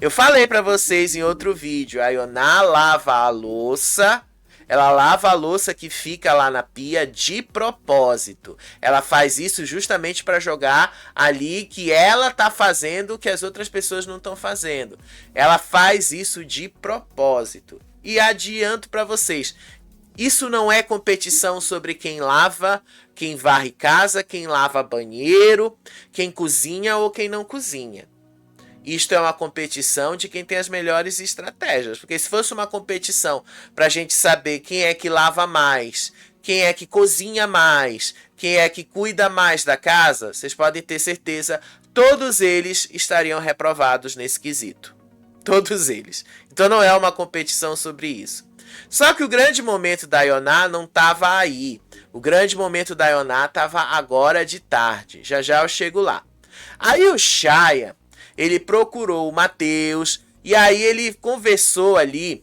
Eu falei pra vocês em outro vídeo, a Ioná lava a louça. Ela lava a louça que fica lá na pia de propósito. Ela faz isso justamente para jogar ali que ela tá fazendo o que as outras pessoas não estão fazendo. Ela faz isso de propósito. E adianto para vocês, isso não é competição sobre quem lava, quem varre casa, quem lava banheiro, quem cozinha ou quem não cozinha. Isto é uma competição de quem tem as melhores estratégias. Porque se fosse uma competição para a gente saber quem é que lava mais, quem é que cozinha mais, quem é que cuida mais da casa, vocês podem ter certeza, todos eles estariam reprovados nesse quesito. Todos eles. Então não é uma competição sobre isso. Só que o grande momento da Ioná não estava aí. O grande momento da Ioná estava agora de tarde. Já já eu chego lá. Aí o Shaya, ele procurou o Mateus e aí ele conversou ali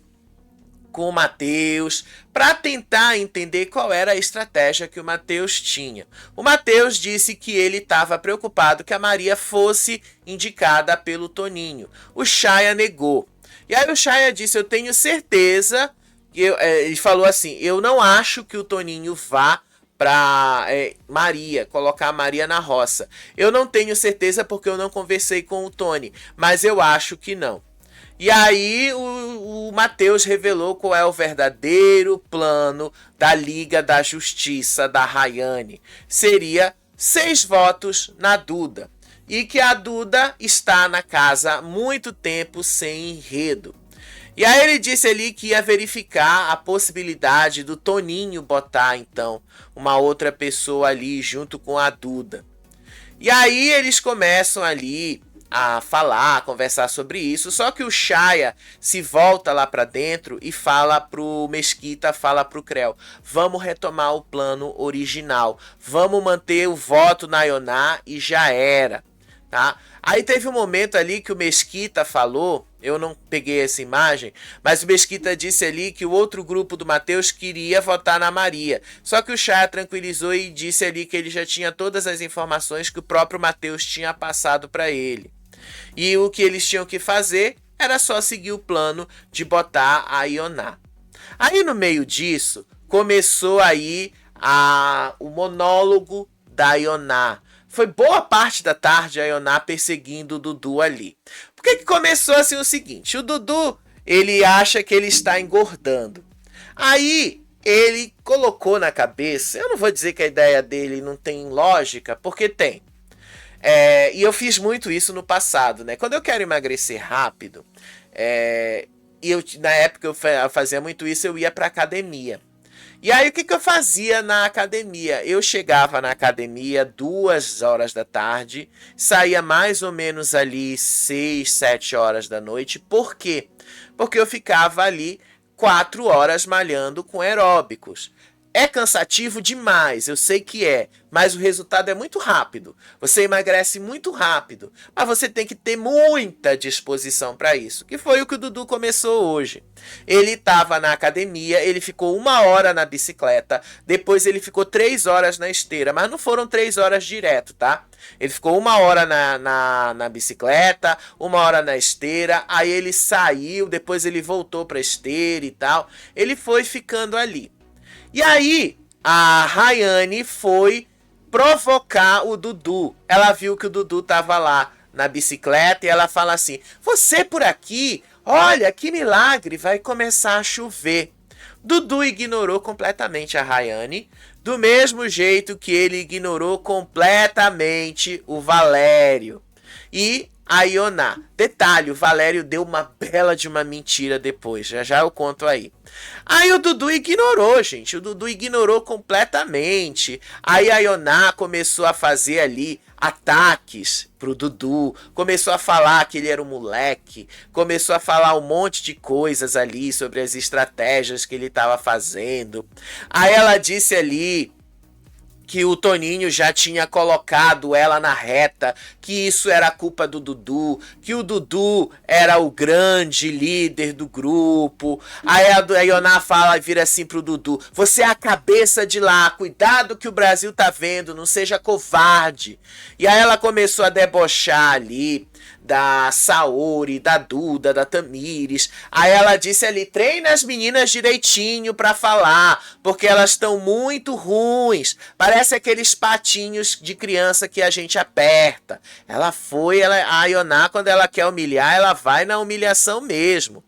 com o Mateus para tentar entender qual era a estratégia que o Mateus tinha. O Mateus disse que ele estava preocupado que a Maria fosse indicada pelo Toninho. O Shaya negou. E aí o Shaya disse, eu tenho certeza, ele falou assim, eu não acho que o Toninho vá para Maria, colocar a Maria na roça. Eu não tenho certeza porque eu não conversei com o Tony, mas eu acho que não. E aí o Mateus revelou qual é o verdadeiro plano da Liga da Justiça da Rayane. Seria 6 votos na Duda. E que a Duda está na casa há muito tempo sem enredo. E aí ele disse ali que ia verificar a possibilidade do Toninho botar, então, uma outra pessoa ali junto com a Duda. E aí eles começam ali a falar, a conversar sobre isso, só que o Shaya se volta lá para dentro e fala pro Mesquita, fala pro Creu, vamos retomar o plano original, vamos manter o voto na Ioná e já era, tá? Aí teve um momento ali que o Mesquita falou, eu não peguei essa imagem, mas o Mesquita disse ali que o outro grupo do Mateus queria votar na Maria. Só que o Shaya tranquilizou e disse ali que ele já tinha todas as informações que o próprio Mateus tinha passado para ele. E o que eles tinham que fazer era só seguir o plano de botar a Ioná. Aí no meio disso, começou aí o monólogo da Ioná. Foi boa parte da tarde a Ioná perseguindo o Dudu ali. Por que começou assim o seguinte? O Dudu, ele acha que ele está engordando. Aí ele colocou na cabeça, eu não vou dizer que a ideia dele não tem lógica, porque tem. E eu fiz muito isso no passado, né? Quando eu quero emagrecer rápido, na época eu fazia muito isso, eu ia pra academia. E aí o que eu fazia na academia? Eu chegava na academia 2 horas da tarde, saía mais ou menos ali 6, 7 horas da noite. Por quê? Porque eu ficava ali 4 horas malhando com aeróbicos. É cansativo demais, eu sei que é, mas o resultado é muito rápido. Você emagrece muito rápido, mas você tem que ter muita disposição para isso, que foi o que o Dudu começou hoje. Ele estava na academia, ele ficou 1 hora na bicicleta, depois ele ficou 3 horas na esteira, mas não foram 3 horas direto, tá? Ele ficou 1 hora na bicicleta, 1 hora na esteira, aí ele saiu, depois ele voltou para a esteira e tal. Ele foi ficando ali. E aí, a Rayane foi provocar o Dudu. Ela viu que o Dudu tava lá na bicicleta e ela fala assim, você por aqui, olha que milagre, vai começar a chover. Dudu ignorou completamente a Rayane, do mesmo jeito que ele ignorou completamente o Valério e a Ioná. Detalhe, o Valério deu uma bela de uma mentira depois, já eu conto aí. Aí o Dudu ignorou, gente, o Dudu ignorou completamente. Aí a Ioná começou a fazer ali ataques pro Dudu, começou a falar que ele era um moleque, começou a falar um monte de coisas ali sobre as estratégias que ele estava fazendo. Aí ela disse ali que o Toninho já tinha colocado ela na reta, que isso era culpa do Dudu, que o Dudu era o grande líder do grupo. Aí a Ioná vira assim pro Dudu: você é a cabeça de lá, cuidado que o Brasil tá vendo, não seja covarde. E aí ela começou a debochar ali da Saori, da Duda, da Tamires. Aí ela disse ali: treina as meninas direitinho pra falar, porque elas estão muito ruins. Parece aqueles patinhos de criança que a gente aperta. A Ioná, quando ela quer humilhar, ela vai na humilhação mesmo.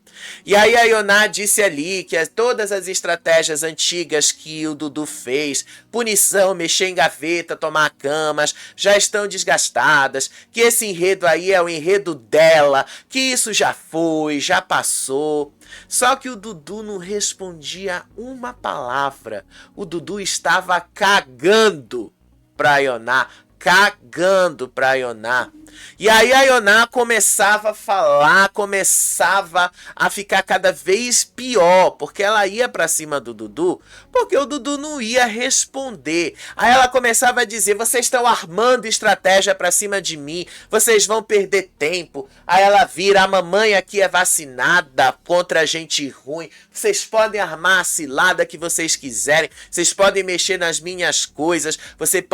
E aí a Ioná disse ali que todas as estratégias antigas que o Dudu fez, punição, mexer em gaveta, tomar camas, já estão desgastadas, que esse enredo aí é o enredo dela, que isso já foi, já passou. Só que o Dudu não respondia uma palavra. O Dudu estava cagando pra Ioná, cagando pra Ioná. E aí a Ioná começava a falar, começava a ficar cada vez pior, porque ela ia pra cima do Dudu, porque o Dudu não ia responder. Aí ela começava a dizer: vocês estão armando estratégia pra cima de mim, vocês vão perder tempo. Aí ela vira: a mamãe aqui é vacinada contra gente ruim, vocês podem armar a cilada que vocês quiserem, vocês podem mexer nas minhas coisas, vocês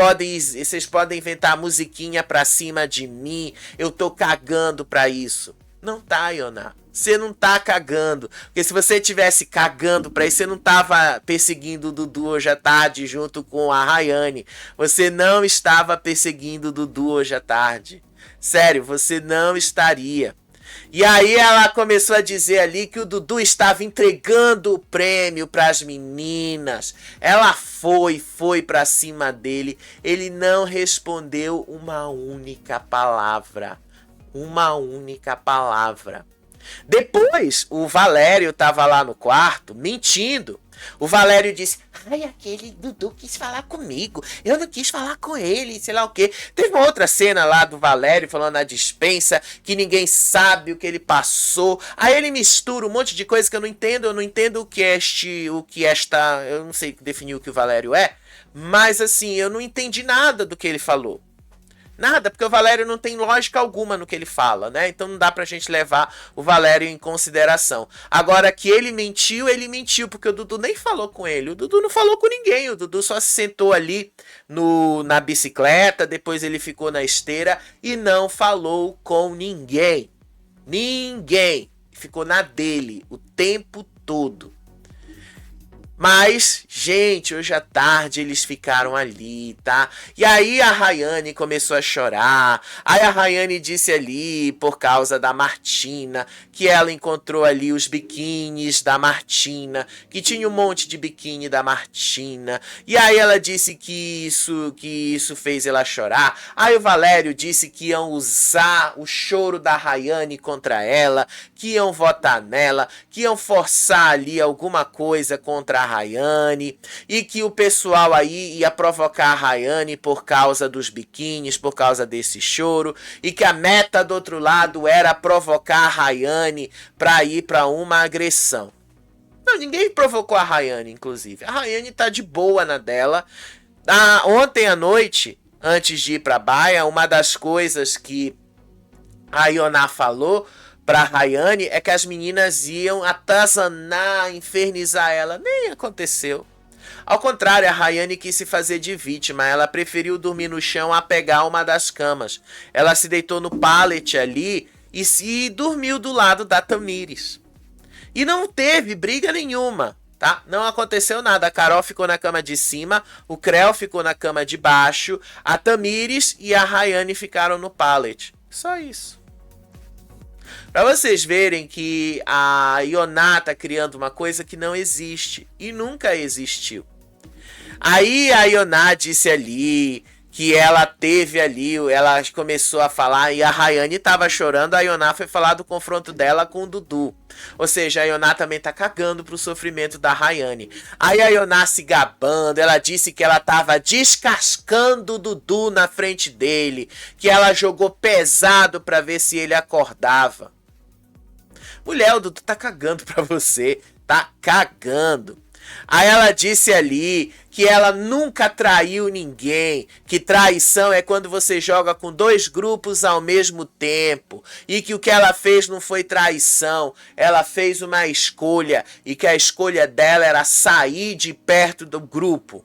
podem inventar musiquinha pra cima de mim, eu tô cagando pra isso. Não tá, Ioná. Você não tá cagando. Porque se você tivesse cagando pra isso, você não tava perseguindo o Dudu hoje à tarde junto com a Rayane. Você não estava perseguindo o Dudu hoje à tarde. Sério, você não estaria. E aí ela começou a dizer ali que o Dudu estava entregando o prêmio para as meninas. Ela foi para cima dele. Ele não respondeu uma única palavra. Uma única palavra. Depois, o Valério estava lá no quarto, mentindo. O Valério disse: ai, aquele Dudu quis falar comigo, eu não quis falar com ele, sei lá o que. Teve uma outra cena lá do Valério falando na despensa que ninguém sabe o que ele passou. Aí ele mistura um monte de coisa que eu não entendo o que esta, eu não sei definir o que o Valério é, mas assim, eu não entendi nada do que ele falou. Nada, porque o Valério não tem lógica alguma no que ele fala, né? Então não dá pra gente levar o Valério em consideração. Agora que ele mentiu, porque o Dudu nem falou com ele. O Dudu não falou com ninguém, o Dudu só se sentou ali na bicicleta, depois ele ficou na esteira e não falou com ninguém. Ninguém. Ficou na dele o tempo todo. Mas, gente, hoje à tarde eles ficaram ali, tá? E aí a Rayane começou a chorar. Aí a Rayane disse ali, por causa da Martina, que ela encontrou ali os biquínis da Martina, que tinha um monte de biquíni da Martina. E aí ela disse que isso fez ela chorar. Aí o Valério disse que iam usar o choro da Rayane contra ela, que iam votar nela, que iam forçar ali alguma coisa contra a Rayane, e que o pessoal aí ia provocar a Rayane por causa dos biquínis, por causa desse choro, e que a meta do outro lado era provocar a Rayane para ir para uma agressão. Não, ninguém provocou a Rayane, inclusive. A Rayane tá de boa na dela. Ontem à noite, antes de ir pra Baia, uma das coisas que a Ioná falou pra Rayane é que as meninas iam atazanar, infernizar ela. Nem aconteceu. Ao contrário, a Rayane quis se fazer de vítima. Ela preferiu dormir no chão a pegar uma das camas. Ela se deitou no pallet ali e dormiu do lado da Tamires. E não teve briga nenhuma, tá? Não aconteceu nada. A Carol ficou na cama de cima, o Creu ficou na cama de baixo, a Tamires e a Rayane ficaram no pallet. Só isso. Pra vocês verem que a Ioná tá criando uma coisa que não existe e nunca existiu. Aí a Ioná disse ali que ela teve ali, ela começou a falar e a Rayane tava chorando, a Ioná foi falar do confronto dela com o Dudu. Ou seja, a Ioná também tá cagando pro sofrimento da Rayane. Aí a Ioná se gabando, ela disse que ela tava descascando o Dudu na frente dele, que ela jogou pesado pra ver se ele acordava. Mulher, o Dudu tá cagando pra você, tá cagando. Aí ela disse ali que ela nunca traiu ninguém, que traição é quando você joga com dois grupos ao mesmo tempo, e que o que ela fez não foi traição, ela fez uma escolha, e que a escolha dela era sair de perto do grupo.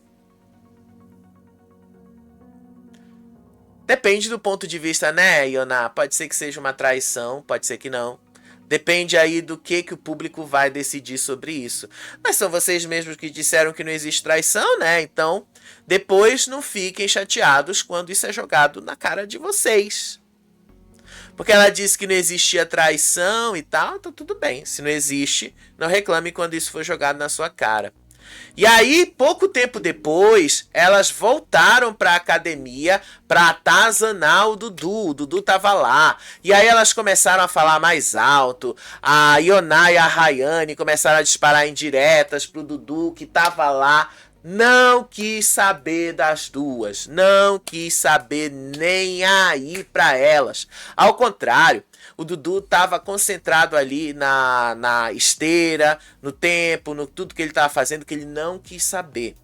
Depende do ponto de vista, né, Ioná? Pode ser que seja uma traição, pode ser que não. Depende aí do que o público vai decidir sobre isso. Mas são vocês mesmos que disseram que não existe traição, né? Então, depois não fiquem chateados quando isso é jogado na cara de vocês. Porque ela disse que não existia traição e tal, então tudo bem. Se não existe, não reclame quando isso for jogado na sua cara. E aí, pouco tempo depois, elas voltaram para a academia para atazanar o Dudu. O Dudu tava lá. E aí elas começaram a falar mais alto. A Ioná e a Rayane começaram a disparar indiretas pro Dudu que tava lá. Não quis saber das duas. Não quis saber nem aí para elas. Ao contrário, o Dudu estava concentrado ali na esteira, no tempo, no tudo que ele estava fazendo, que ele não quis saber.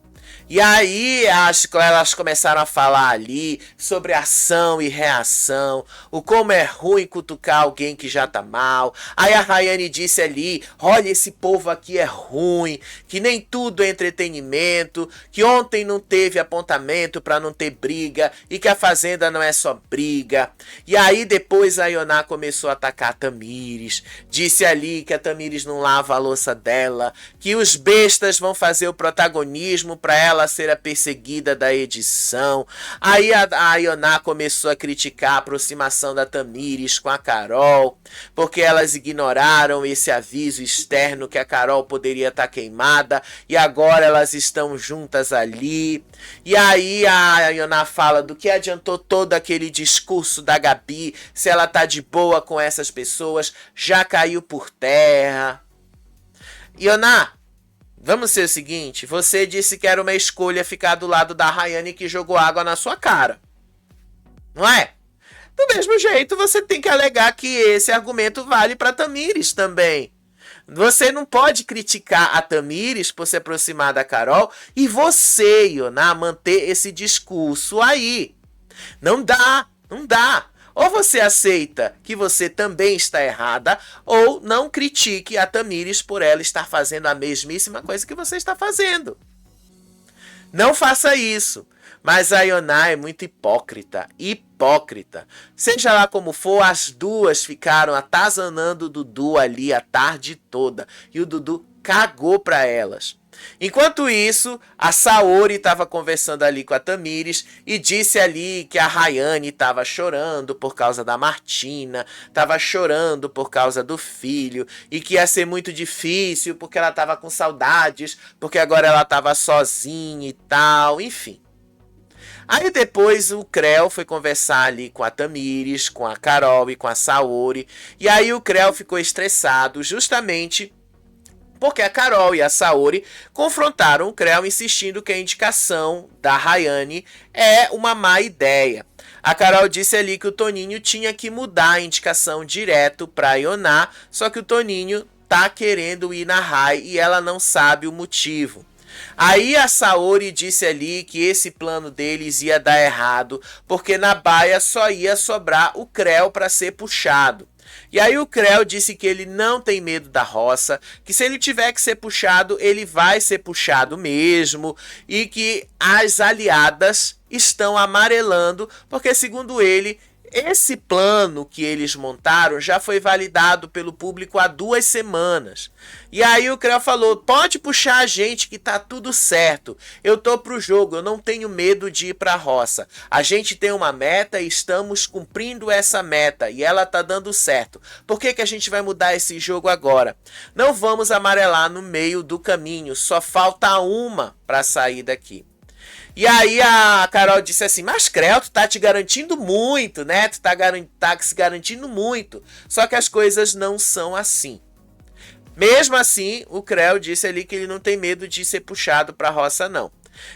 E aí elas começaram a falar ali sobre ação e reação, o como é ruim cutucar alguém que já tá mal. Aí a Rayane disse ali, olha, esse povo aqui é ruim, que nem tudo é entretenimento, que ontem não teve apontamento para não ter briga e que a Fazenda não é só briga. E aí depois a Ioná começou a atacar a Tamires, disse ali que a Tamires não lava a louça dela, que os bestas vão fazer o protagonismo para ela ser a perseguida da edição. Aí a Ioná começou a criticar a aproximação da Tamires com a Carol, porque elas ignoraram esse aviso externo que a Carol poderia estar queimada, e agora elas estão juntas ali. E aí a Ioná fala do que adiantou todo aquele discurso da Gabi, se ela tá de boa com essas pessoas, já caiu por terra. Ioná, vamos ser o seguinte, você disse que era uma escolha ficar do lado da Rayane que jogou água na sua cara. Não é? Do mesmo jeito, você tem que alegar que esse argumento vale para Tamires também. Você não pode criticar a Tamires por se aproximar da Carol e você, Ioná, manter esse discurso aí. Não dá, não dá. Ou você aceita que você também está errada, ou não critique a Tamires por ela estar fazendo a mesmíssima coisa que você está fazendo. Não faça isso. Mas a Ioná é muito hipócrita. Hipócrita. Seja lá como for, as duas ficaram atazanando o Dudu ali a tarde toda. E o Dudu cagou para elas. Enquanto isso, a Saori estava conversando ali com a Tamires e disse ali que a Rayane estava chorando por causa da Martina, estava chorando por causa do filho e que ia ser muito difícil porque ela estava com saudades, porque agora ela estava sozinha e tal, enfim. Aí depois o Creu foi conversar ali com a Tamires, com a Carol e com a Saori, e aí o Creu ficou estressado justamente porque a Carol e a Saori confrontaram o Creu insistindo que a indicação da Rayane é uma má ideia. A Carol disse ali que o Toninho tinha que mudar a indicação direto para a Ioná, só que o Toninho tá querendo ir na Rai e ela não sabe o motivo. Aí a Saori disse ali que esse plano deles ia dar errado, porque na baia só ia sobrar o Creu para ser puxado. E aí o Creu disse que ele não tem medo da roça, que se ele tiver que ser puxado, ele vai ser puxado mesmo, e que as aliadas estão amarelando, porque segundo ele, esse plano que eles montaram já foi validado pelo público há 2 semanas. E aí o Creu falou, pode puxar a gente que tá tudo certo. Eu tô pro jogo, eu não tenho medo de ir pra roça. A gente tem uma meta e estamos cumprindo essa meta e ela tá dando certo. Por que a gente vai mudar esse jogo agora? Não vamos amarelar no meio do caminho, só falta uma pra sair daqui. E aí a Carol disse assim, mas Creu, tu tá te garantindo muito, né? Tu tá se garantindo muito. Só que as coisas não são assim. Mesmo assim, o Creu disse ali que ele não tem medo de ser puxado pra roça, não.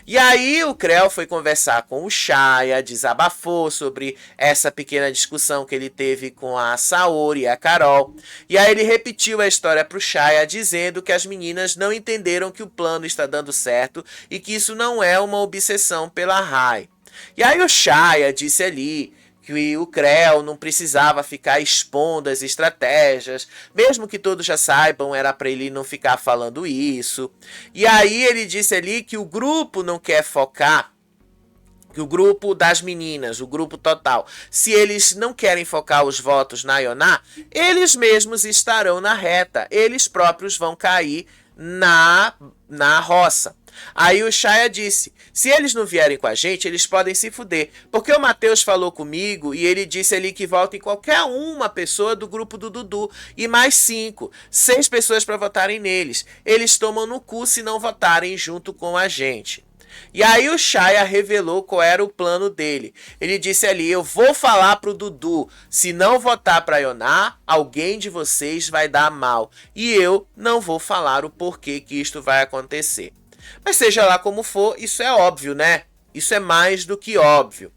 E aí o Creu foi conversar com o Shaya, desabafou sobre essa pequena discussão que ele teve com a Saori e a Carol. E aí ele repetiu a história para o Shaya, dizendo que as meninas não entenderam que o plano está dando certo e que isso não é uma obsessão pela Rai. E aí o Shaya disse ali que o Creu não precisava ficar expondo as estratégias, mesmo que todos já saibam, era para ele não ficar falando isso. E aí ele disse ali que o grupo não quer focar, que o grupo das meninas, o grupo total, se eles não querem focar os votos na Ioná, eles mesmos estarão na reta, eles próprios vão cair na roça. Aí o Shaya disse, se eles não vierem com a gente, eles podem se fuder, porque o Matheus falou comigo e ele disse ali que volta em qualquer uma pessoa do grupo do Dudu e mais 6 pessoas para votarem neles. Eles tomam no cu se não votarem junto com a gente. E aí o Shaya revelou qual era o plano dele. Ele disse ali, eu vou falar pro Dudu, se não votar pra Ioná, alguém de vocês vai dar mal. E eu não vou falar o porquê que isto vai acontecer. Mas seja lá como for, isso é óbvio, né? Isso é mais do que óbvio.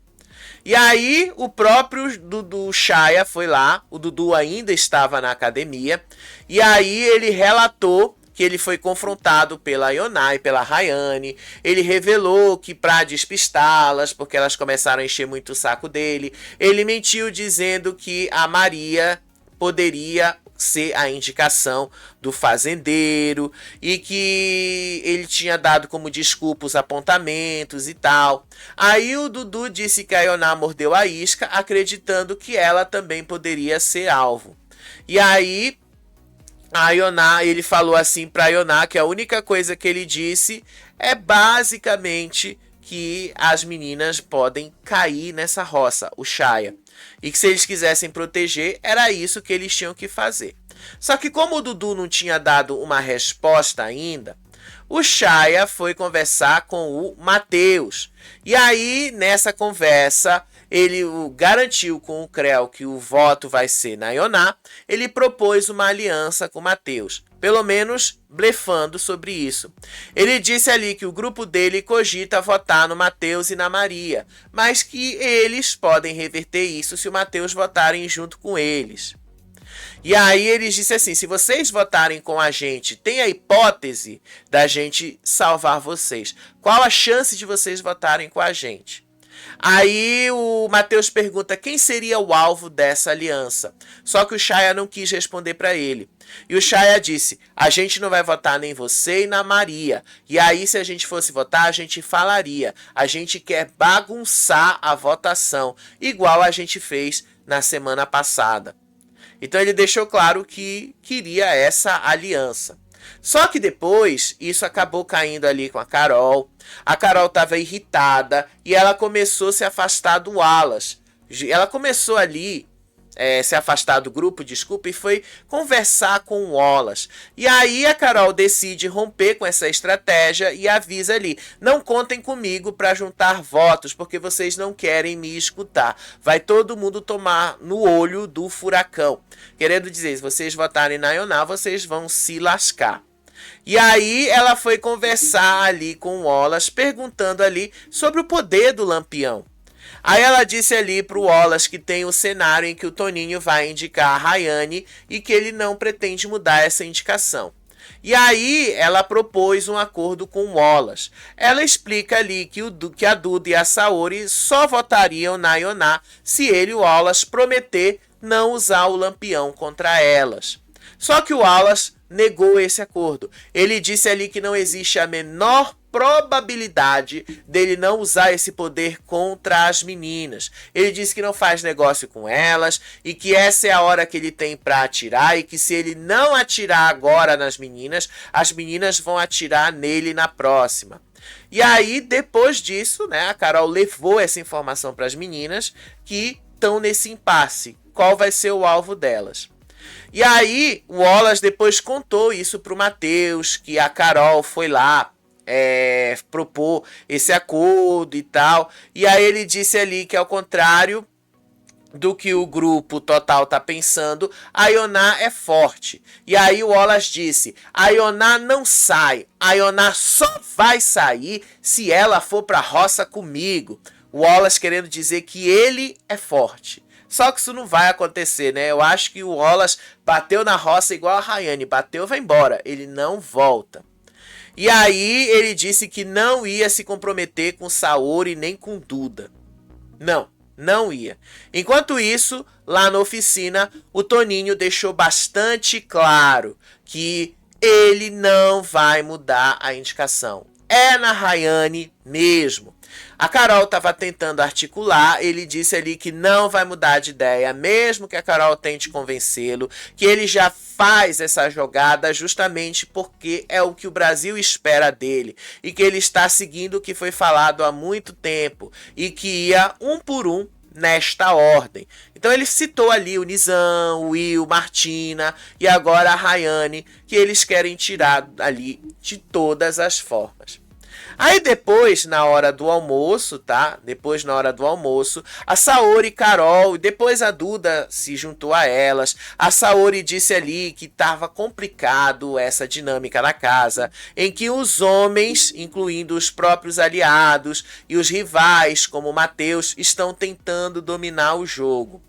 E aí o próprio Dudu Shaya foi lá, o Dudu ainda estava na academia, e aí ele relatou que ele foi confrontado pela Ioná e pela Rayane. Ele revelou que para despistá-las, porque elas começaram a encher muito o saco dele, ele mentiu dizendo que a Maria poderia ser a indicação do fazendeiro e que ele tinha dado como desculpa os apontamentos e tal. Aí o Dudu disse que a Ioná mordeu a isca, acreditando que ela também poderia ser alvo. E aí a Ioná, ele falou assim pra Ioná que a única coisa que ele disse é basicamente que as meninas podem cair nessa roça, o Shaya. E que se eles quisessem proteger, era isso que eles tinham que fazer. Só que como o Dudu não tinha dado uma resposta ainda, o Shaya foi conversar com o Matheus. E aí, nessa conversa, ele garantiu com o Creu que o voto vai ser na Ioná. Ele propôs uma aliança com o Matheus, pelo menos blefando sobre isso. Ele disse ali que o grupo dele cogita votar no Matheus e na Maria, mas que eles podem reverter isso se o Matheus votarem junto com eles. E aí eles disseram assim, se vocês votarem com a gente, tem a hipótese da gente salvar vocês. Qual a chance de vocês votarem com a gente? Aí o Matheus pergunta quem seria o alvo dessa aliança. Só que o Shaya não quis responder para ele. E o Shaya disse, a gente não vai votar nem você e na Maria. E aí se a gente fosse votar, a gente falaria. A gente quer bagunçar a votação, igual a gente fez na semana passada. Então ele deixou claro que queria essa aliança. Só que depois, isso acabou caindo ali com a Carol. A Carol estava irritada e ela começou a se afastar do Wallace. Ela começou ali se afastar do grupo, desculpa, e foi conversar com o Wallace. E aí a Carol decide romper com essa estratégia e avisa ali, não contem comigo para juntar votos, porque vocês não querem me escutar. Vai todo mundo tomar no olho do furacão. Querendo dizer, se vocês votarem na Ioná, vocês vão se lascar. E aí ela foi conversar ali com o Wallace, perguntando ali sobre o poder do Lampião. Aí ela disse ali pro Wallace que tem o cenário em que o Toninho vai indicar a Rayane e que ele não pretende mudar essa indicação. E aí ela propôs um acordo com o Wallace. Ela explica ali que a Duda e a Saori só votariam na Ioná se ele, o Wallace, prometer não usar o Lampião contra elas. Só que o Wallace negou esse acordo. Ele disse ali que não existe a menor probabilidade dele não usar esse poder contra as meninas. Ele disse que não faz negócio com elas e que essa é a hora que ele tem para atirar e que se ele não atirar agora nas meninas, as meninas vão atirar nele na próxima. E aí, depois disso, né, a Carol levou essa informação para as meninas que estão nesse impasse. Qual vai ser o alvo delas? E aí, o Wallace depois contou isso pro Matheus, que a Carol foi lá propor esse acordo e tal. E aí ele disse ali que ao contrário do que o grupo total tá pensando, a Ioná é forte. E aí o Wallace disse, a Ioná não sai, a Ioná só vai sair se ela for pra roça comigo. O Wallace querendo dizer que ele é forte. Só que isso não vai acontecer, né? Eu acho que o Wallace bateu na roça igual a Rayane, bateu, vai embora, ele não volta. E aí ele disse que não ia se comprometer com Saori nem com Duda. Não ia. Enquanto isso, lá na oficina, o Toninho deixou bastante claro que ele não vai mudar a indicação. É na Rayane mesmo. A Carol estava tentando articular, ele disse ali que não vai mudar de ideia, mesmo que a Carol tente convencê-lo, que ele já faz essa jogada justamente porque é o que o Brasil espera dele e que ele está seguindo o que foi falado há muito tempo e que ia um por um nesta ordem. Então ele citou ali o Nizam, o Will, Martina e agora a Rayane, que eles querem tirar ali de todas as formas. Aí depois, na hora do almoço, tá? Depois, na hora do almoço, a Saori e Carol, e depois a Duda se juntou a elas. A Saori disse ali que estava complicado essa dinâmica na casa, em que os homens, incluindo os próprios aliados e os rivais, como o Matheus, estão tentando dominar o jogo.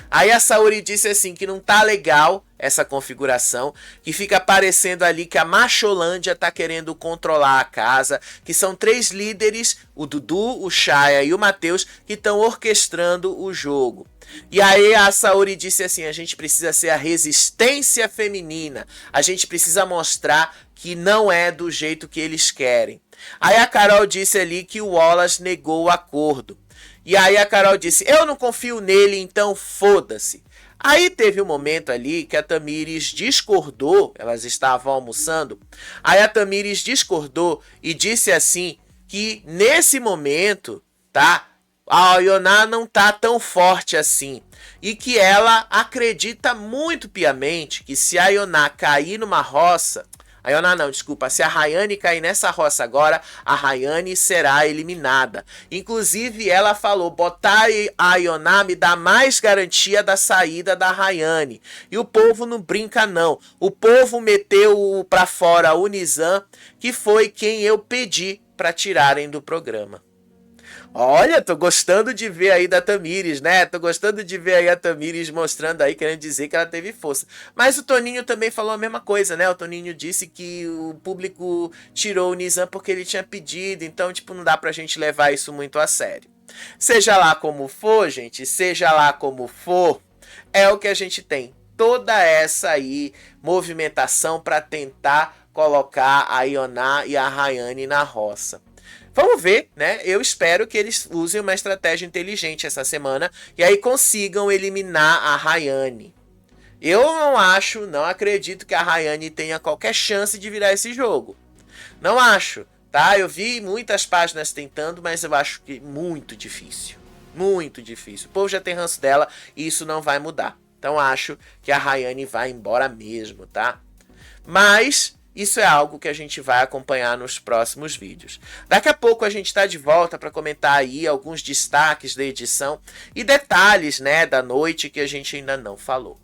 Aí a Saori disse assim que não tá legal essa configuração, que fica parecendo ali que a Macholândia tá querendo controlar a casa, que são 3 líderes, o Dudu, o Chaya e o Matheus, que estão orquestrando o jogo. E aí a Saori disse assim, a gente precisa ser a resistência feminina, a gente precisa mostrar que não é do jeito que eles querem. Aí a Carol disse ali que o Wallace negou o acordo. E aí a Carol disse, eu não confio nele, então foda-se. Aí teve um momento ali que a Tamires discordou, elas estavam almoçando, aí a Tamires discordou e disse assim, que nesse momento, tá, a Ioná não tá tão forte assim. E que ela acredita muito piamente que se a Ioná cair numa roça... A Ioná não, desculpa. Se a Rayane cair nessa roça agora, a Rayane será eliminada. Inclusive, ela falou, botar a Ioná me dá mais garantia da saída da Rayane. E o povo não brinca, não. O povo meteu pra fora o Nizam, que foi quem eu pedi para tirarem do programa. Olha, tô gostando de ver aí da Tamires, né? Tô gostando de ver aí a Tamires mostrando aí, querendo dizer que ela teve força. Mas o Toninho também falou a mesma coisa, né? O Toninho disse que o público tirou o Nizam porque ele tinha pedido, então, tipo, não dá pra gente levar isso muito a sério. Seja lá como for, gente, seja lá como for, é o que a gente tem. Toda essa aí movimentação para tentar colocar a Ioná e a Rayane na roça. Vamos ver, né? Eu espero que eles usem uma estratégia inteligente essa semana e aí consigam eliminar a Rayane. Eu não acredito que a Rayane tenha qualquer chance de virar esse jogo. Não acho, tá? Eu vi muitas páginas tentando, mas eu acho que muito difícil. Muito difícil. O povo já tem ranço dela e isso não vai mudar. Então acho que a Rayane vai embora mesmo, tá? Mas... isso é algo que a gente vai acompanhar nos próximos vídeos. Daqui a pouco a gente está de volta para comentar aí alguns destaques da edição e detalhes, né, da noite que a gente ainda não falou.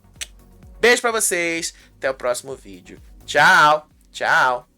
Beijo para vocês, até o próximo vídeo. Tchau, tchau.